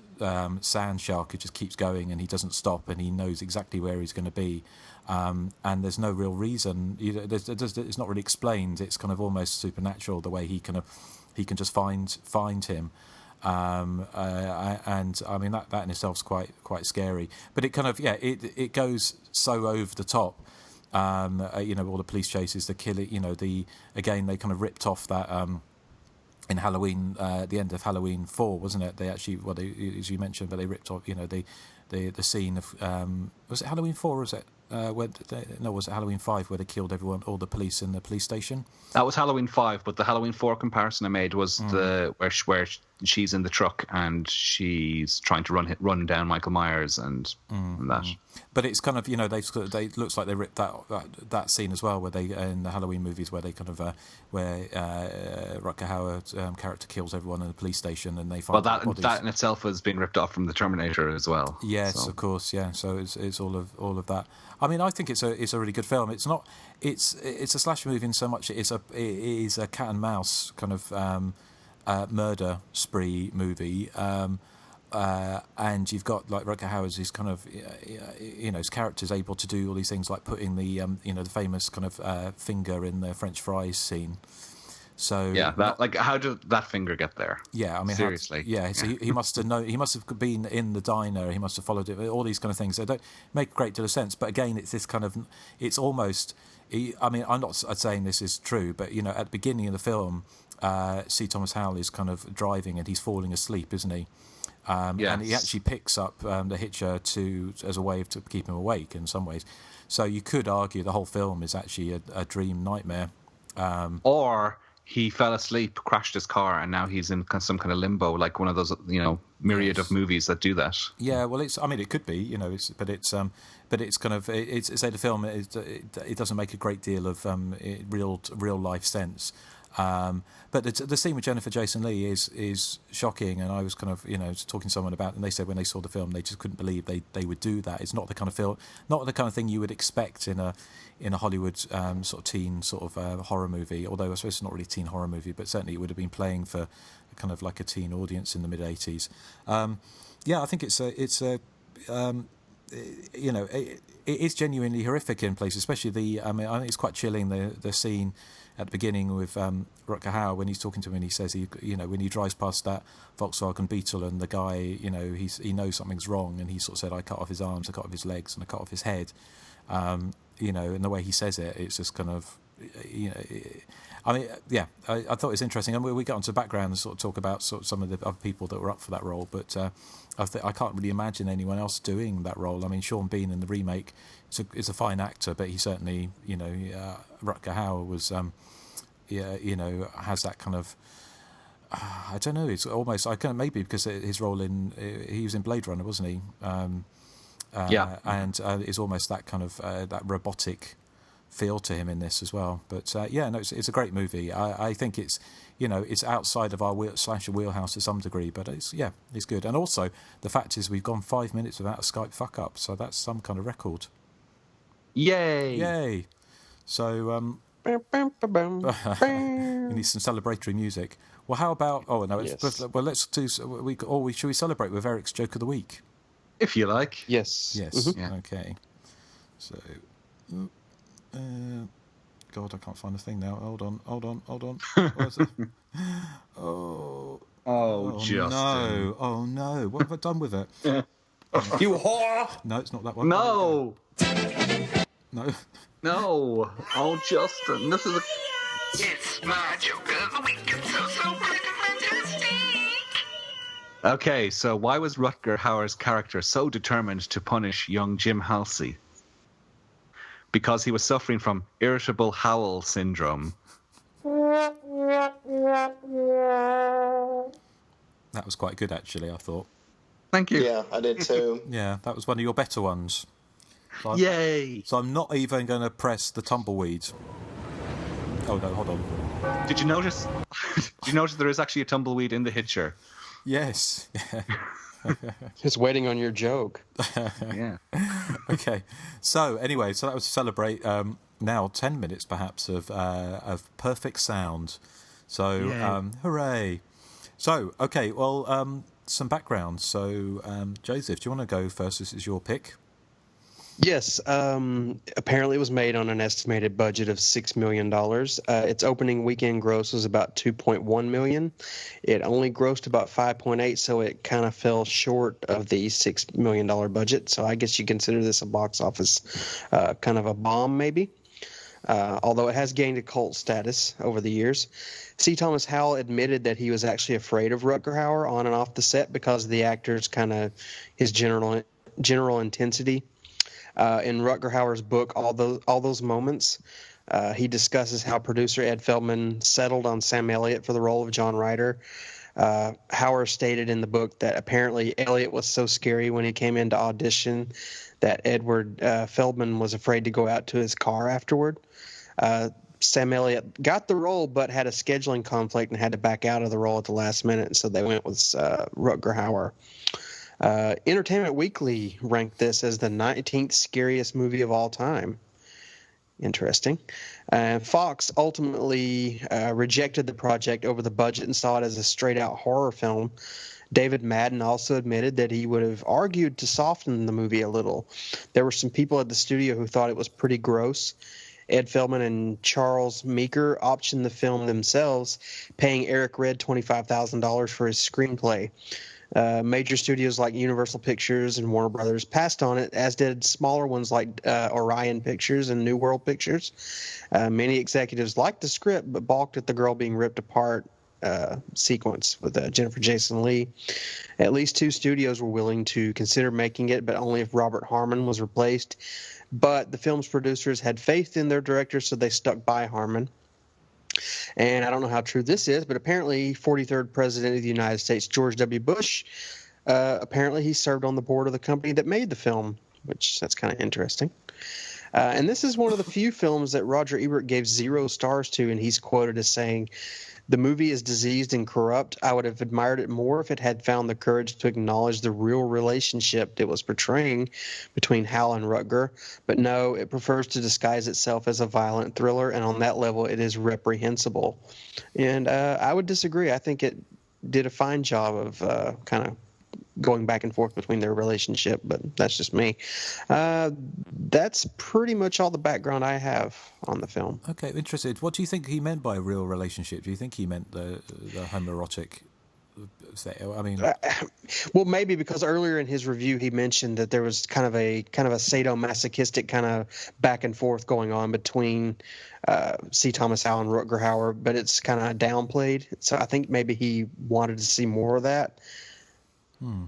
S6: sand shark who just keeps going, and he doesn't stop, and he knows exactly where he's going to be. And there's no real reason. It's not really explained. It's kind of almost supernatural the way he can just find him. And I mean that in itself is quite scary. But it kind of it goes so over the top. All the police chases, the killing. Again they kind of ripped off that in Halloween, the end of Halloween 4, wasn't it? They actually, as you mentioned, but they ripped off the scene of was it Halloween 4 or was it? Was it Halloween 5 where they killed everyone, all the police in the police station?
S9: That was Halloween 5, but the Halloween 4 comparison I made was where she's in the truck and she's trying to run down Michael Myers and that.
S6: But it's kind of they looks like they ripped that scene as well, where they in the Halloween movies where they kind of where Rutger Hauer's character kills everyone in the police station and they find
S9: that in itself has been ripped off from the Terminator as well.
S6: Yes, of course, yeah. So it's all of that. I mean, I think it's a really good film. It's not it's a slasher movie in so much it is a cat and mouse kind of murder spree movie. And you've got like Rutger Hauer's his kind of his character's able to do all these things like putting the the famous kind of finger in the French fries scene. So how did that finger get there? Yeah, I mean, seriously. So he must have known. He must have been in the diner. He must have followed it. All these kind of things. They don't make a great deal of sense. But again, it's this kind of. It's almost. I mean, I'm not saying this is true, but at the beginning of the film, C. Thomas Howell is kind of driving and he's falling asleep, isn't he? And he actually picks up the Hitcher as a way to keep him awake in some ways. So you could argue the whole film is actually a dream nightmare.
S9: Or he fell asleep, crashed his car, and now he's in some kind of limbo, like one of those myriad of movies that do that. Yeah, well, it could be, but it's kind of say the film it doesn't make a great deal of real life sense. But the scene with Jennifer Jason Leigh is shocking, and I was kind of talking to someone about it, and they said when they saw the film they just couldn't believe they would do that. It's not the kind of film, not the kind of thing you would expect in a Hollywood sort of teen sort of horror movie. Although I suppose it's not really a teen horror movie, but certainly it would have been playing for kind of like a teen audience in the mid '80s. I think it is genuinely horrific in places, especially I think it's quite chilling the scene at the beginning with Rutger Hauer when he's talking to him and he says when he drives past that Volkswagen Beetle and the guy he knows something's wrong and he sort of said I cut off his arms, I cut off his legs and I cut off his head, and the way he says it's just kind of I thought it was interesting, and we got onto the background and sort of talk about sort of some of the other people that were up for that role, but I can't really imagine anyone else doing that role. I mean, Sean Bean in the remake is a fine actor, but he certainly, Rutger Hauer was, has that kind of, I don't know. It's almost maybe because his role he was in Blade Runner, wasn't he? And it's almost that kind of that robotic feel to him in this as well. But it's a great movie. I think it's it's outside of our slasher wheelhouse to some degree, but it's good. And also the fact is we've gone 5 minutes without a Skype fuck up, so that's some kind of record. Yay! So we need some celebratory music. Well, how about? Oh no! Let's do. Should we celebrate with Erik's joke of the week? If you like.
S6: Yes.
S9: Mm-hmm. Yeah.
S6: Okay. So. God, I can't find the thing now. Hold on. Where's it? Oh,
S9: Justin.
S6: No. Oh, no. What have I done with it?
S9: You whore!
S6: No, it's not that one.
S9: No.
S6: No.
S9: Oh, Justin. This is
S4: It's my joke of the week. It's so fantastic.
S9: Okay, so why was Rutger Hauer's character so determined to punish young Jim Halsey? Because he was suffering from irritable Howell syndrome.
S6: That was quite good, actually, I thought.
S9: Thank you.
S3: Yeah, I did too.
S6: Yeah, that was one of your better ones. So
S9: Yay!
S6: So I'm not even going to press the tumbleweed. Oh, no, hold on.
S9: Did you notice? Did you notice there is actually a tumbleweed in the Hitcher?
S6: Yes.
S8: Just waiting on your joke.
S9: Yeah.
S6: Okay. So anyway, so that was to celebrate now 10 minutes perhaps of perfect sound. So hooray! So okay, well some background. So Joseph, do you want to go first? This is your pick.
S8: Yes. Apparently, it was made on an estimated budget of $6 million. Its opening weekend gross was about $2.1 million. It only grossed about 5.8, so it kind of fell short of the $6 million budget. So I guess you consider this a box office kind of a bomb, maybe. Although it has gained a cult status over the years. C. Thomas Howell admitted that he was actually afraid of Rutger Hauer on and off the set because of the actor's kind of his general intensity. In Rutger Hauer's book, All Those Moments, he discusses how producer Ed Feldman settled on Sam Elliott for the role of John Ryder. Hauer stated in the book that apparently Elliott was so scary when he came into audition that Edward Feldman was afraid to go out to his car afterward. Sam Elliott got the role but had a scheduling conflict and had to back out of the role at the last minute, so they went with Rutger Hauer. Entertainment Weekly ranked this as the 19th scariest movie of all time. Interesting. Fox ultimately rejected the project over the budget and saw it as a straight-out horror film. David Madden also admitted that he would have argued to soften the movie a little. There were some people at the studio who thought it was pretty gross. Ed Feldman and Charles Meeker optioned the film themselves, paying Erik Red $25,000 for his screenplay. Major studios like Universal Pictures and Warner Brothers passed on it, as did smaller ones like Orion Pictures and New World Pictures. Many executives liked the script, but balked at the girl being ripped apart sequence with Jennifer Jason Leigh. At least 2 studios were willing to consider making it, but only if Robert Harmon was replaced. But the film's producers had faith in their director, so they stuck by Harmon. And I don't know how true this is, but apparently 43rd President of the United States, George W. Bush, apparently he served on the board of the company that made the film, which that's kind of interesting. And this is one of the few films that Roger Ebert gave 0 stars to, and he's quoted as saying, "The movie is diseased and corrupt. I would have admired it more if it had found the courage to acknowledge the real relationship it was portraying between Hal and Rutger. But no, it prefers to disguise itself as a violent thriller, and on that level it is reprehensible." And I would disagree. I think it did a fine job of kind of going back and forth between their relationship, but that's just me. That's pretty much all the background I have on the film.
S6: Okay, interested. What do you think he meant by real relationship? Do you think he meant the homoerotic? I mean,
S8: well, maybe because earlier in his review he mentioned that there was kind of a sadomasochistic kind of back and forth going on between C. Thomas Howell and Rutger Hauer, but it's kind of downplayed. So I think maybe he wanted to see more of that.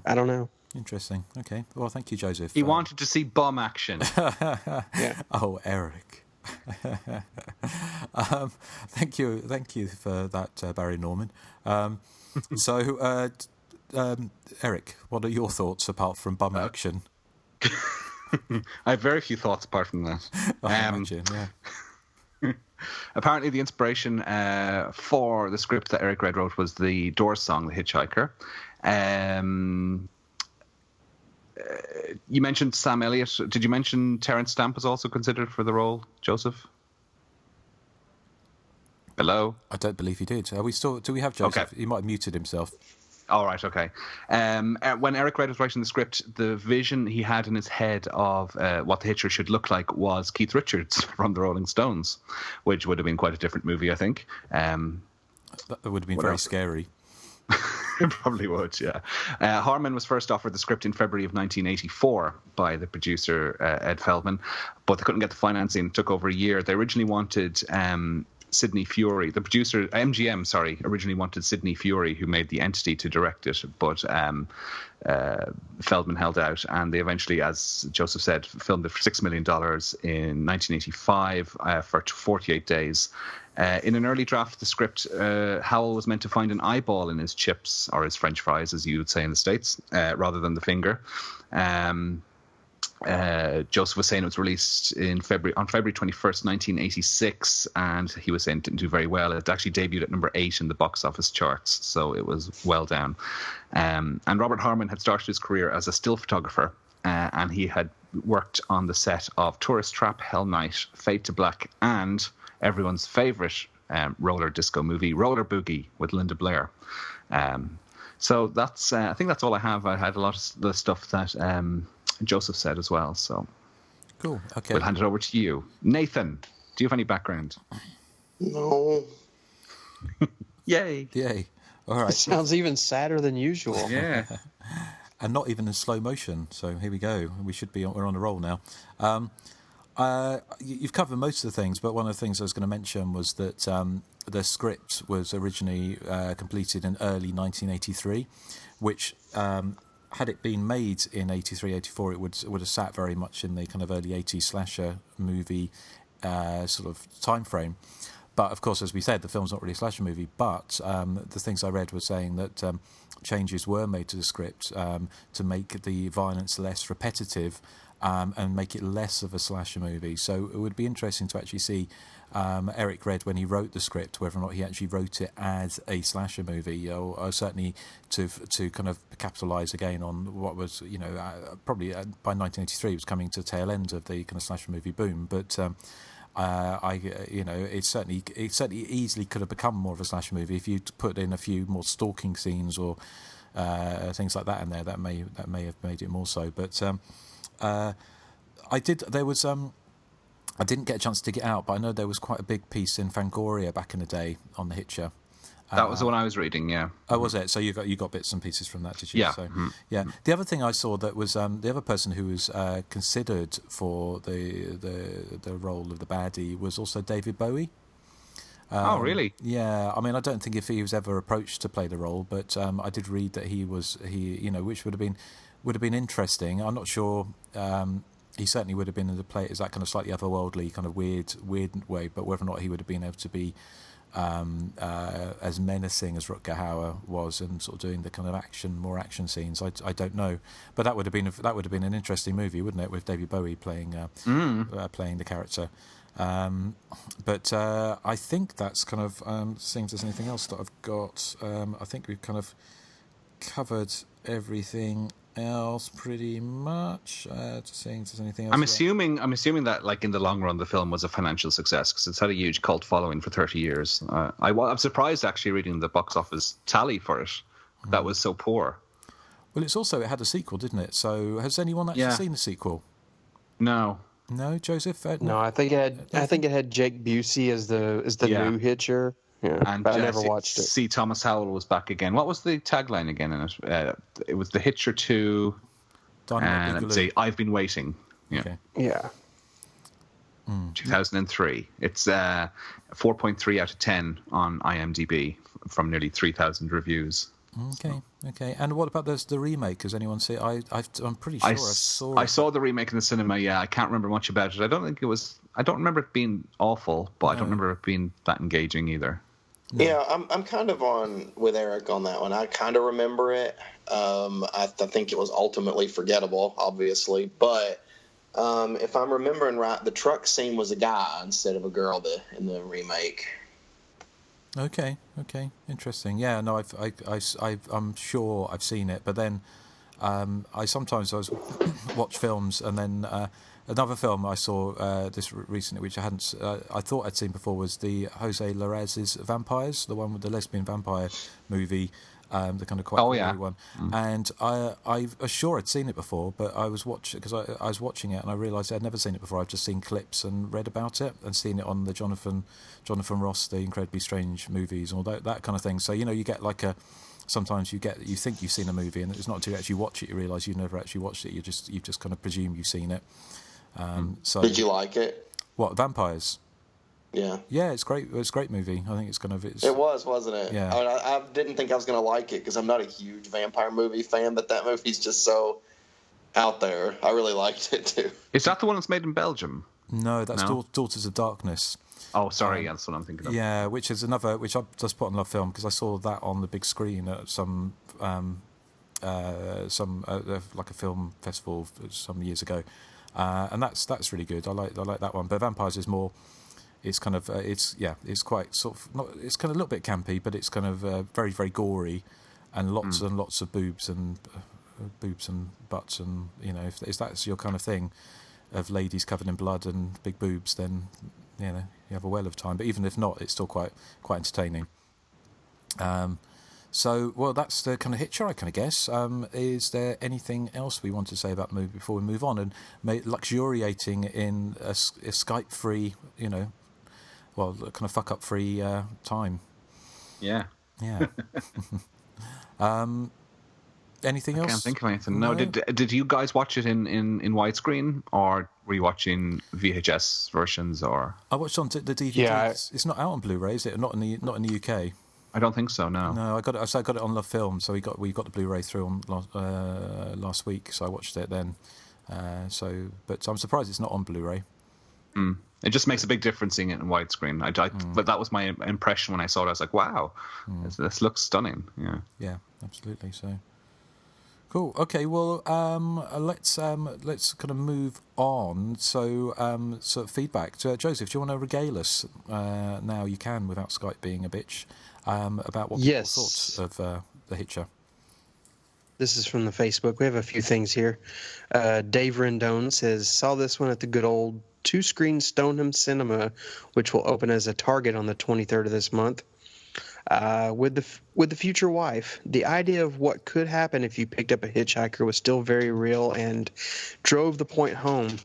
S8: I don't know.
S6: Interesting. Okay. Well, thank you, Joseph.
S9: He wanted to see bum action.
S6: Yeah. Oh, Erik. Thank you for that, Barry Norman. So, Erik, what are your thoughts apart from bum action?
S9: I have very few thoughts apart from that.
S6: I imagine, yeah.
S9: Apparently, the inspiration for the script that Erik Red wrote was the Doors song, The Hitchhiker. You mentioned Sam Elliott. Did you mention Terence Stamp was also considered for the role, Joseph? Hello?
S6: I don't believe he did. Are we still? Do we have Joseph?
S9: Okay.
S6: He might have muted himself.
S9: All right, okay. When Erik Red was writing the script, the vision he had in his head of what the Hitcher should look like was Keith Richards from the Rolling Stones, which would have been quite a different movie, I think.
S6: That would have been very scary.
S9: It probably would, yeah. Harmon was first offered the script in February of 1984 by the producer Ed Feldman, but they couldn't get the financing. It took over a year. They originally wanted Sidney Fury. The producer, MGM, sorry, originally wanted Sidney Fury, who made The Entity, to direct it, but Feldman held out, and they eventually, as Joseph said, filmed it for $6 million in 1985 for 48 days. In an early draft of the script, Howell was meant to find an eyeball in his chips, or his French fries, as you would say in the States, rather than the finger. Joseph was saying it was released on February 21st, 1986, and he was saying it didn't do very well. It actually debuted at number 8 in the box office charts, so it was well down. And Robert Harmon had started his career as a still photographer, and he had worked on the set of Tourist Trap, Hell Night, Fade to Black, and everyone's favourite roller disco movie, Roller Boogie, with Linda Blair. So that's I think that's all I have. I had a lot of the stuff that Joseph said as well. So
S6: cool. Okay,
S9: we'll hand it over to you, Nathan. Do you have any background?
S3: No.
S9: Yay!
S6: All right.
S8: It sounds even sadder than usual.
S9: Yeah.
S6: And not even in slow motion. So here we go. We're on a roll now. You've covered most of the things, but one of the things I was going to mention was that the script was originally completed in early 1983, which, had it been made in 83, 84, it would have sat very much in the kind of early 80s slasher movie sort of time frame. But, of course, as we said, the film's not really a slasher movie, but the things I read were saying that changes were made to the script to make the violence less repetitive and make it less of a slasher movie. So it would be interesting to actually see Erik read when he wrote the script, whether or not he actually wrote it as a slasher movie, or certainly to kind of capitalise again on what was, probably by 1983 it was coming to the tail end of the kind of slasher movie boom. But it certainly easily could have become more of a slasher movie if you'd put in a few more stalking scenes or things like that in there. That may have made it more so. But I didn't get a chance to dig it out, but I know there was quite a big piece in Fangoria back in the day on the Hitcher.
S9: That was the one I was reading, yeah.
S6: Oh, was it? So you got bits and pieces from that, did you?
S9: Yeah.
S6: So, yeah. The other thing I saw that was the other person who was considered for the role of the baddie was also David Bowie.
S9: Oh, really?
S6: Yeah. I mean, I don't think if he was ever approached to play the role, but I did read that he which would have been interesting. I'm not sure. He certainly would have been able to play it as that kind of slightly otherworldly, kind of weird way, but whether or not he would have been able to be as menacing as Rutger Hauer was and sort of doing the kind of more action scenes, I don't know. But that would have been an interesting movie, wouldn't it, with David Bowie playing the character. But I think that's kind of seeing if there's anything else that I've got. I think we've kind of covered everything else pretty much. Just seeing if there's anything else.
S9: I'm assuming that, like, in the long run, the film was a financial success because it's had a huge cult following for 30 years. I'm surprised actually reading the box office tally for it. That was so poor.
S6: Well, it had a sequel, didn't it? So has anyone actually seen the sequel?
S9: No,
S6: Joseph.
S8: No, I think it had Jake Busey as the new Hitcher. Yeah,
S9: and
S8: but I never watched it.
S9: C. Thomas Howell was back again. What was the tagline again in it? It was The Hitcher 2. And let's see, I've Been Waiting. Yeah.
S6: Okay.
S8: Yeah.
S9: 2003. It's 4.3 out of 10 on IMDb from nearly 3,000 reviews.
S6: Okay. And what about the remake? Has anyone seen it? I'm pretty sure I
S9: saw the remake in the cinema. Yeah, I can't remember much about it. I don't remember it being awful, but I don't remember it being that engaging either.
S3: No. Yeah, I'm kind of with Erik on that one. I kind of remember it. I think it was ultimately forgettable, obviously, but if I'm remembering right, the truck scene was a guy instead of a girl in the remake.
S6: Okay, interesting. Yeah, no, I'm sure I've seen it, but then I sometimes watch films, and then another film I saw this recently, which I thought I'd seen before, was the Jose Larraz's Vampires, the one with the lesbian vampire movie. The kind of quite gory one, and I was sure I'd seen it before, but I was watching it and I realised I'd never seen it before. I've just seen clips and read about it and seen it on the Jonathan Ross, the Incredibly Strange Movies, and all that kind of thing. So you get like sometimes you think you've seen a movie, and it's not until you actually watch it you realise you've never actually watched it. You just kind of presume you've seen it. So
S3: did you like it?
S6: What, Vampires?
S3: Yeah,
S6: it's great. It's a great movie. I think
S3: it was, wasn't it?
S6: Yeah.
S3: I mean, I didn't think I was going to like it because I'm not a huge vampire movie fan, but that movie's just so out there. I really liked it too.
S9: Is that the one that's made in Belgium?
S6: No, that's
S9: No?
S6: Daughters of Darkness.
S9: Oh, sorry, yeah, that's what I'm thinking of.
S6: Yeah, which is another, which I just put on Love Film because I saw that on the big screen at some like a film festival some years ago, and that's really good. I like that one. But Vampires is more. It's kind of it's quite sort of not. It's kind of a little bit campy, but it's kind of very very gory, and lots and lots of boobs and butts, and if that's your kind of thing, of ladies covered in blood and big boobs, then you have a well of time. But even if not, it's still quite entertaining. So, well, that's the kind of Hitcher, I kind of guess. Is there anything else we want to say about the movie before we move on? And luxuriating in a Skype-free, kind of fuck-up-free time.
S9: Yeah.
S6: Yeah. Anything else?
S9: I can't think of anything. No. Did you guys watch it in widescreen, or were you watching VHS versions? Or
S6: I watched on the DVD.
S8: Yeah,
S6: it's not out on Blu-ray, is it? Not in the UK.
S9: I don't think so. No.
S6: No, I got it. So I got it on Love Film. So we got the Blu-ray through on last week. So I watched it then. But I'm surprised it's not on Blu-ray.
S9: It just makes a big difference seeing it in widescreen. But that was my impression when I saw it. I was like, wow, this looks stunning. Yeah.
S6: Yeah, absolutely. So. Cool. Okay. Well, let's kind of move on. So, sort of feedback. Joseph, do you want to regale us now? You can, without Skype being a bitch, about what people thought of the Hitcher.
S8: This is from the Facebook. We have a few things here. Dave Rendon says, saw this one at the good old 2-screen Stoneham Cinema, which will open as a Target on the 23rd of this month. With the future wife, the idea of what could happen if you picked up a hitchhiker was still very real and drove the point home.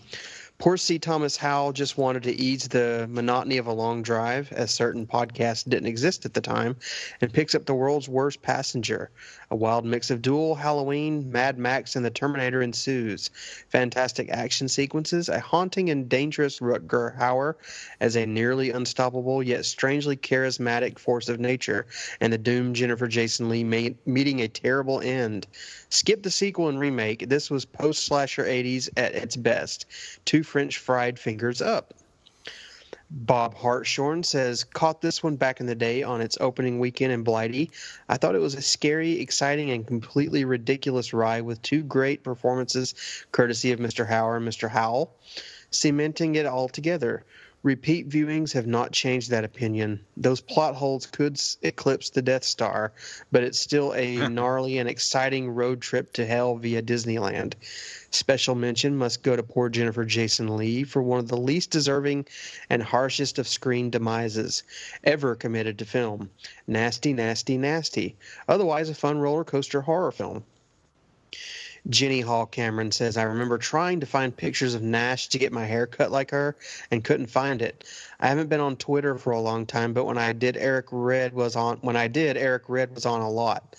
S8: Poor C. Thomas Howell just wanted to ease the monotony of a long drive, as certain podcasts didn't exist at the time, and picks up the world's worst passenger. A wild mix of Duel, Halloween, Mad Max, and the Terminator ensues. Fantastic action sequences, a haunting and dangerous Rutger Hauer as a nearly unstoppable yet strangely charismatic force of nature, and the doomed Jennifer Jason Leigh meeting a terrible end. Skip the sequel and remake. This was post-slasher 80s at its best. 2 French fried fingers up. Bob Hartshorn says, caught this one back in the day on its opening weekend in Blighty. I thought it was a scary, exciting, and completely ridiculous ride with 2 great performances, courtesy of Mr. Hauer and Mr. Howell, cementing it all together. Repeat viewings have not changed that opinion. Those plot holes could eclipse the Death Star, but it's still a gnarly and exciting road trip to hell via Disneyland. Special mention must go to poor Jennifer Jason Leigh for one of the least deserving and harshest of screen demises ever committed to film. Nasty, nasty, nasty. Otherwise, a fun roller coaster horror film. Jenny Hall Cameron says, I remember trying to find pictures of Nash to get my hair cut like her and couldn't find it. I haven't been on Twitter for a long time, but when I did, Eric Red was on a lot.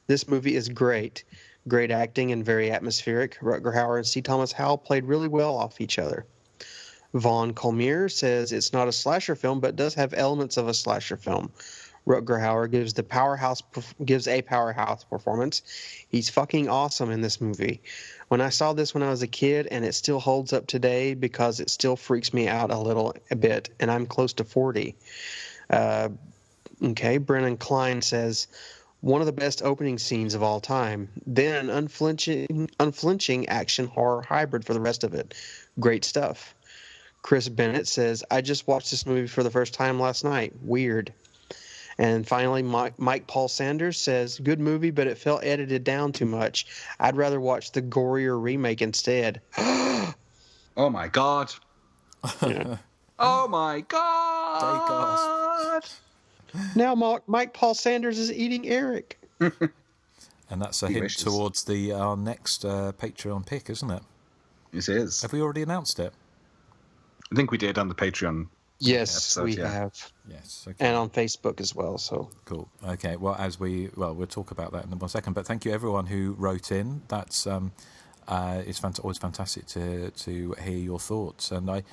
S8: This movie is great. Great acting and very atmospheric. Rutger Hauer and C. Thomas Howell played really well off each other. Vaughn Colmier says it's not a slasher film, but does have elements of a slasher film. Rutger Hauer gives a powerhouse performance. He's fucking awesome in this movie. When I saw this when I was a kid, and it still holds up today because it still freaks me out a bit, and I'm close to 40. Brennan Klein says, one of the best opening scenes of all time. Then an unflinching action horror hybrid for the rest of it. Great stuff. Chris Bennett says, I just watched this movie for the first time last night. Weird. And finally, Mike Paul Sanders says, good movie, but it felt edited down too much. I'd rather watch the gorier remake instead.
S9: Oh, my God.
S8: Yeah.
S9: Oh, my God.
S8: Now Mike Paul Sanders is eating Eric.
S6: And that's a hint towards our next Patreon pick, isn't it?
S9: Yes, it is.
S6: Have we already announced it?
S9: I think we did on the Patreon.
S8: Yes, we have.
S6: Yes, okay.
S8: And on Facebook as well. So
S6: cool. Okay. Well, we'll talk about that in 1 second. But thank you everyone who wrote in. That's it's always fantastic to hear your thoughts. And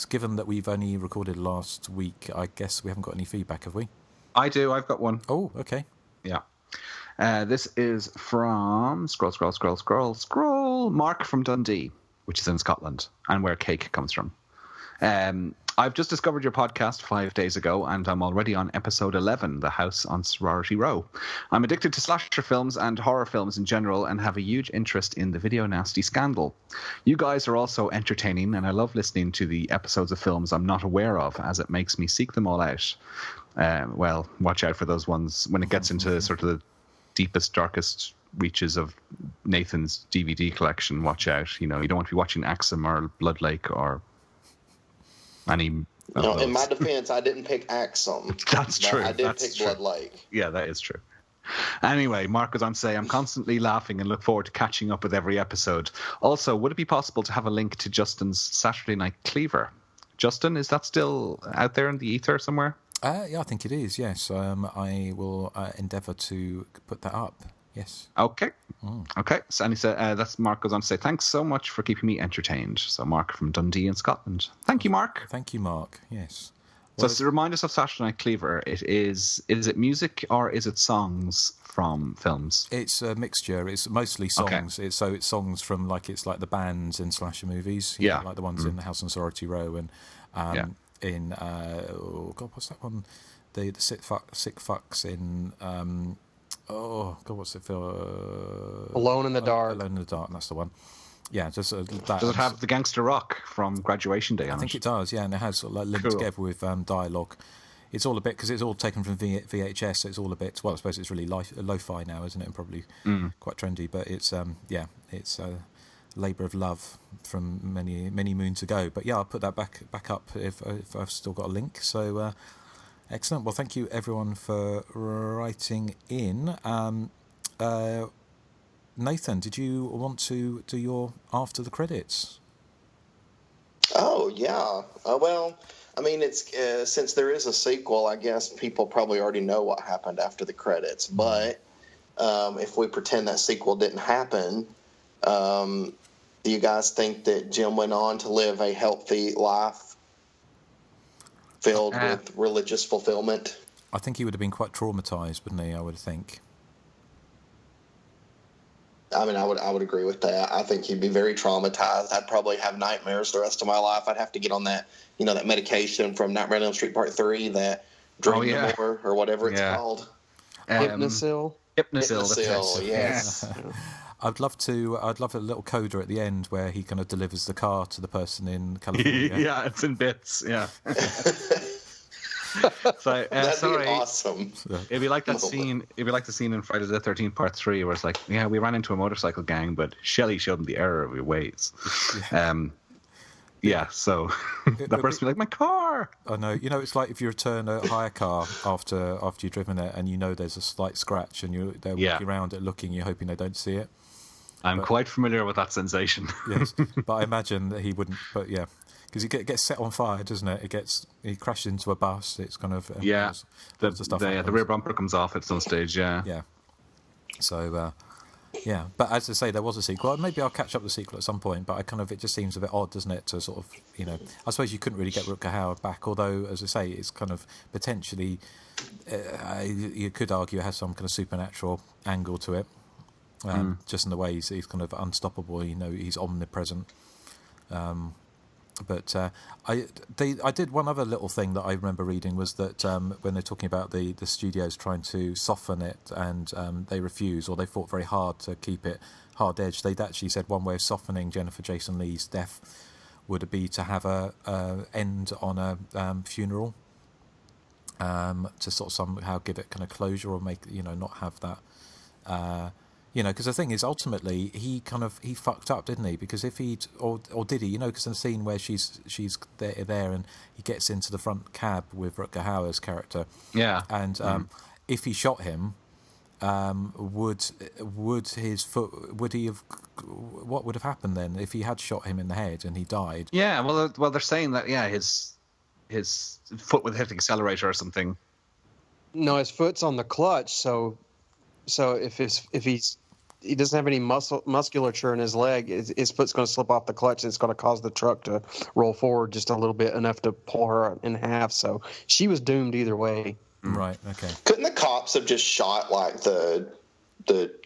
S6: given that we've only recorded last week, I guess we haven't got any feedback, have we?
S9: I do. I've got one.
S6: Oh, okay.
S9: Yeah. This is from scroll. Mark from Dundee, which is in Scotland, and where cake comes from. I've just discovered your podcast 5 days ago, and I'm already on episode 11, The House on Sorority Row. I'm addicted to slasher films and horror films in general, and have a huge interest in the video nasty scandal. You guys are also entertaining, and I love listening to the episodes of films I'm not aware of, as it makes me seek them all out. Well, watch out for those ones when it gets into sort of the deepest, darkest reaches of Nathan's DVD collection. Watch out. You know, you don't want to be watching Axum or Blood Lake or any.
S3: No, in my defense, I didn't pick Axum.
S9: That's true.
S3: I did pick Blood Lake.
S9: Yeah, that is true. Anyway, Mark goes on to say, I'm constantly laughing and look forward to catching up with every episode. Also, would it be possible to have a link to Justin's Saturday Night Cleaver? Justin, is that still out there in the ether somewhere?
S6: Yeah, I think it is, yes. I will endeavour to put that up, yes.
S9: Okay. Okay. So, and he said, that's Mark goes on to say, thanks so much for keeping me entertained. So Mark from Dundee in Scotland. Thank you, Mark.
S6: Thank you, Mark, yes.
S9: So to remind us of Saturday Night Cleaver, is it music or is it songs from films?
S6: It's a mixture. It's mostly songs. Okay. It's songs from like the bands in slasher movies.
S9: Yeah.
S6: Like the ones in the House on Sorority Row and in what's that one? The sick fucks in what's it feel?
S8: Alone in the Dark.
S6: Alone in the Dark. That's the one. Yeah, just that.
S9: Does it have the Gangster Rock from Graduation Day on it?
S6: I think it does. Yeah, and it has sort of linked together with dialogue. It's all a bit because it's all taken from VHS. So it's all a bit. Well, I suppose it's really lo-fi now, isn't it? And probably quite trendy. But it's it's a labour of love from many moons ago. But yeah, I'll put that back up if I've still got a link. So excellent. Well, thank you everyone for writing in. Nathan, did you want to do your after the credits?
S3: Oh, yeah. Well, I mean, it's since there is a sequel, I guess people probably already know what happened after the credits. But if we pretend that sequel didn't happen, do you guys think that Jim went on to live a healthy life filled with religious fulfillment?
S6: I think he would have been quite traumatized, wouldn't he? I would think.
S3: I mean, I would agree with that. I think he'd be very traumatized. I'd probably have nightmares the rest of my life. I'd have to get on that, that medication from Nightmare on Elm Street Part 3, that Dream No More or whatever it's called.
S8: Hypnosil.
S3: Hypnosil, yes.
S6: I'd love a little coda at the end where he kind of delivers the car to the person in California.
S9: Yeah, it's in bits. Yeah. So,
S3: that'd be awesome.
S9: It'd be like that scene. It'd be like the scene in Friday the 13th Part 3, where it's like, yeah, we ran into a motorcycle gang, but Shelley showed them the error of your ways. So that person be like, my car.
S6: I know. It's like if you return a hire car after you've driven it, and there's a slight scratch, and they're walking around it looking, you're hoping they don't see it.
S9: I'm quite familiar with that sensation.
S6: Yes, but I imagine that he wouldn't. But yeah. Because it gets set on fire, doesn't it? He crashes into a bus. It's kind of
S9: the rear bumper comes off at some stage. Yeah.
S6: Yeah. So but as I say, there was a sequel. Maybe I'll catch up the sequel at some point. But it just seems a bit odd, doesn't it? To sort of I suppose you couldn't really get Rutger Hauer back. Although, as I say, it's kind of potentially you could argue it has some kind of supernatural angle to it. Just in the way he's kind of unstoppable. He's omnipresent. But I did one other little thing that I remember reading was that when they're talking about the studios trying to soften it and they refuse, or they fought very hard to keep it hard edged, they'd actually said one way of softening Jennifer Jason Leigh's death would be to have a end on a funeral, to sort of somehow give it kind of closure, or make not have that. Because the thing is, ultimately, he fucked up, didn't he? Because if he'd, or did he? Because in the scene where she's there and he gets into the front cab with Rutger Hauer's character, and if he shot him, would he have? What would have happened then if he had shot him in the head and he died?
S9: Yeah, well, they're saying that his foot would hit the accelerator or something.
S8: No, his foot's on the clutch, so if he doesn't have any musculature in his leg. His foot's going to slip off the clutch, and it's going to cause the truck to roll forward just a little bit, enough to pull her in half. So she was doomed either way.
S6: Right. Okay.
S3: Couldn't the cops have just shot like the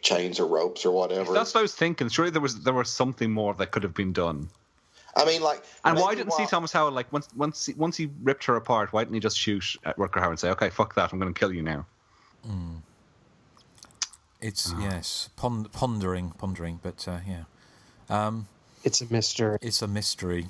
S3: chains or ropes or whatever?
S9: That's what I was thinking. Surely there was something more that could have been done.
S3: I mean, like,
S9: and why didn't C. Thomas Howell, like, once he ripped her apart, why didn't he just shoot at Rutger Hauer and say, "Okay, fuck that, I'm going to kill you now"?
S6: It's yes, pondering, but yeah.
S8: It's a mystery.
S6: It's a mystery.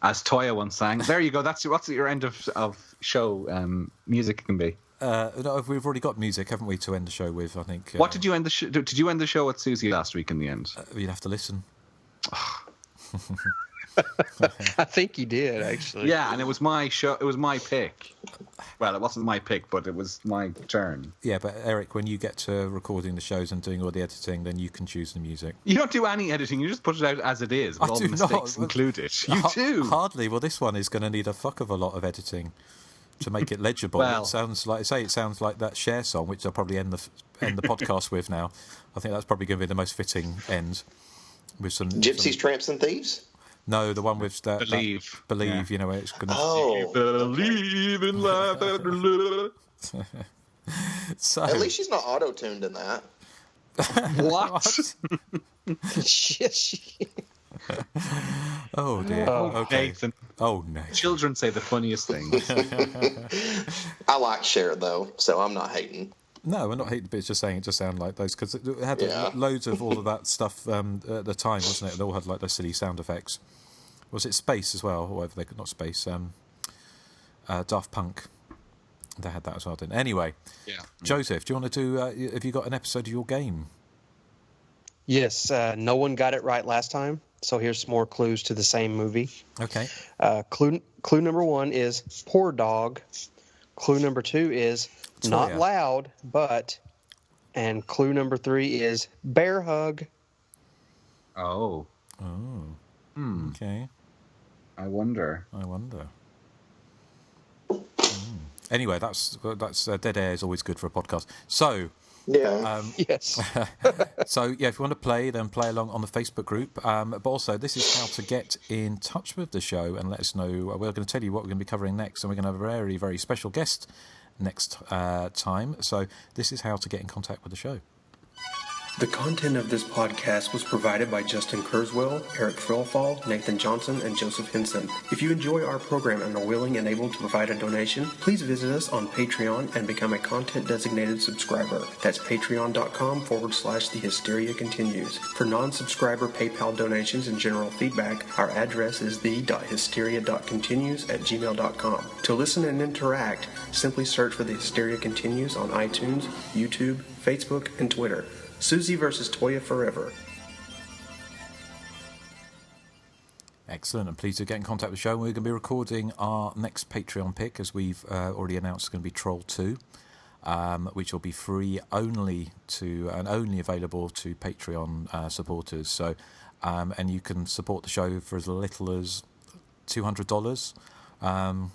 S9: As Toya once sang. There you go. That's what's your end of show music can be.
S6: No, we've already got music, haven't we, to end the show with? I think.
S9: What did you end the show? Did you end the show with Susie last week in the end?
S6: You'd have to listen.
S8: I think you did, actually.
S9: Yeah, and it was my show. It was my pick. Well, it wasn't my pick, but it was my turn.
S6: Yeah, but Eric, when you get to recording the shows and doing all the editing, then you can choose the music.
S9: You don't do any editing. You just put it out as it is, with all the mistakes included. You do.
S6: Hardly. Well, this one is going to need a fuck of a lot of editing to make it legible.
S9: Well,
S6: it sounds like that Cher song, which I'll probably end the podcast with now. I think that's probably going to be the most fitting end with some
S3: Gypsies, Tramps, and Thieves.
S6: No, the one with that
S9: Believe.
S6: Believe, you know, where it's going to...
S3: Oh.
S9: Believe in life.
S6: So...
S3: At least she's not auto-tuned in that.
S8: What?
S6: Oh, dear. Okay.
S9: Nathan.
S6: Oh, no.
S9: Children say the funniest things.
S3: I like Cher, though, so I'm not hating.
S6: No, we're not hating, but it's just saying it just sounded like those, because it had loads of all of that stuff at the time, wasn't it? They all had like those silly sound effects. Was it Space as well, or whatever they could, not Space, Daft Punk. They had that as well, didn't they? Anyway, Joseph, do you want to do, have you got an episode of your game?
S8: Yes, no one got it right last time, so here's some more clues to the same movie.
S6: Okay.
S8: Clue number 1 is poor dog. Clue number 2 is not loud, but... And clue number 3 is bear hug.
S9: Oh.
S6: Okay.
S9: I wonder.
S6: Anyway, that's dead air is always good for a podcast. So...
S8: yes.
S6: So, yeah, if you want to play, then play along on the Facebook group. But also, this is how to get in touch with the show and let us know. We're going to tell you what we're going to be covering next, and we're going to have a very, very special guest next time. So this is how to get in contact with the show.
S10: The content of this podcast was provided by Justin Kurzweil, Erik Frillfall, Nathan Johnson, and Joseph Henson. If you enjoy our program and are willing and able to provide a donation, please visit us on Patreon and become a content-designated subscriber. That's patreon.com/The Hysteria Continues. For non-subscriber PayPal donations and general feedback, our address is the.hysteria.continues@gmail.com. To listen and interact, simply search for The Hysteria Continues on iTunes, YouTube, Facebook, and Twitter. Susie versus Toya forever.
S6: Excellent, and please do get in contact with the show. We're going to be recording our next Patreon pick, as we've already announced. It's going to be Troll 2, which will be free only available to Patreon supporters. So, and you can support the show for as little as $200. No,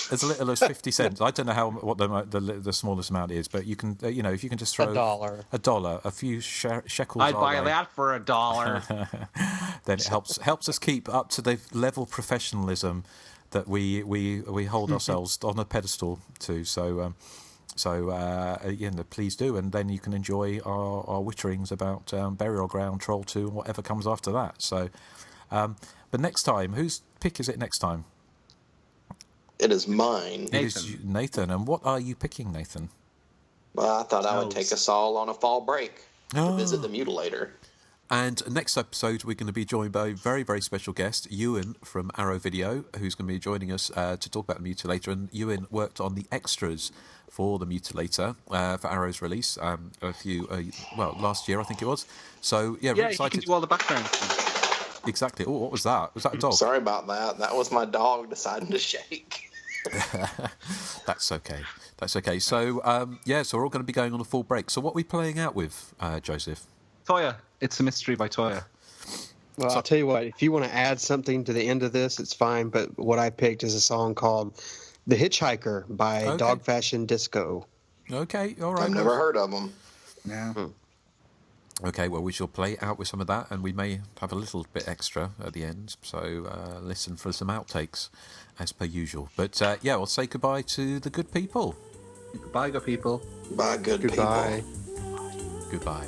S6: as little as 50 cents. I don't know what the smallest amount is, but you can, if you can just throw $1, a few shekels.
S9: I'd buy that for $1.
S6: Then it helps us keep up to the level of professionalism that we hold ourselves on a pedestal to. So please do, and then you can enjoy our witterings about Burial Ground, Troll 2, and whatever comes after that. So, but next time, whose pick is it next time?
S3: It is mine.
S6: It is Nathan. And what are you picking, Nathan?
S3: Well, I thought I would take us all on a fall break to visit the Mutilator.
S6: And next episode, we're going to be joined by a very, very special guest, Ewan from Arrow Video, who's going to be joining us to talk about the Mutilator. And Ewan worked on the extras for the Mutilator for Arrow's release last year, I think it was. So, yeah, we're excited.
S9: You can do all the background.
S6: Exactly. Oh, what was that? Was that a dog?
S3: Sorry about that. That was my dog deciding to shake.
S6: That's okay. So, so we're all going to be going on a full break. So what are we playing out with, Joseph?
S9: Toya. It's a Mystery by Toya.
S8: Well, I'll tell you what. If you want to add something to the end of this, it's fine. But what I picked is a song called The Hitchhiker by Dog Fashion Disco.
S6: Okay, all right.
S3: I've never heard of them.
S9: Yeah.
S6: Okay, well, we shall play out with some of that, and we may have a little bit extra at the end, so listen for some outtakes, as per usual. But, yeah, we'll say goodbye to the good people.
S9: Goodbye, good people.
S3: Bye, good
S8: Goodbye.
S3: people.
S6: Goodbye.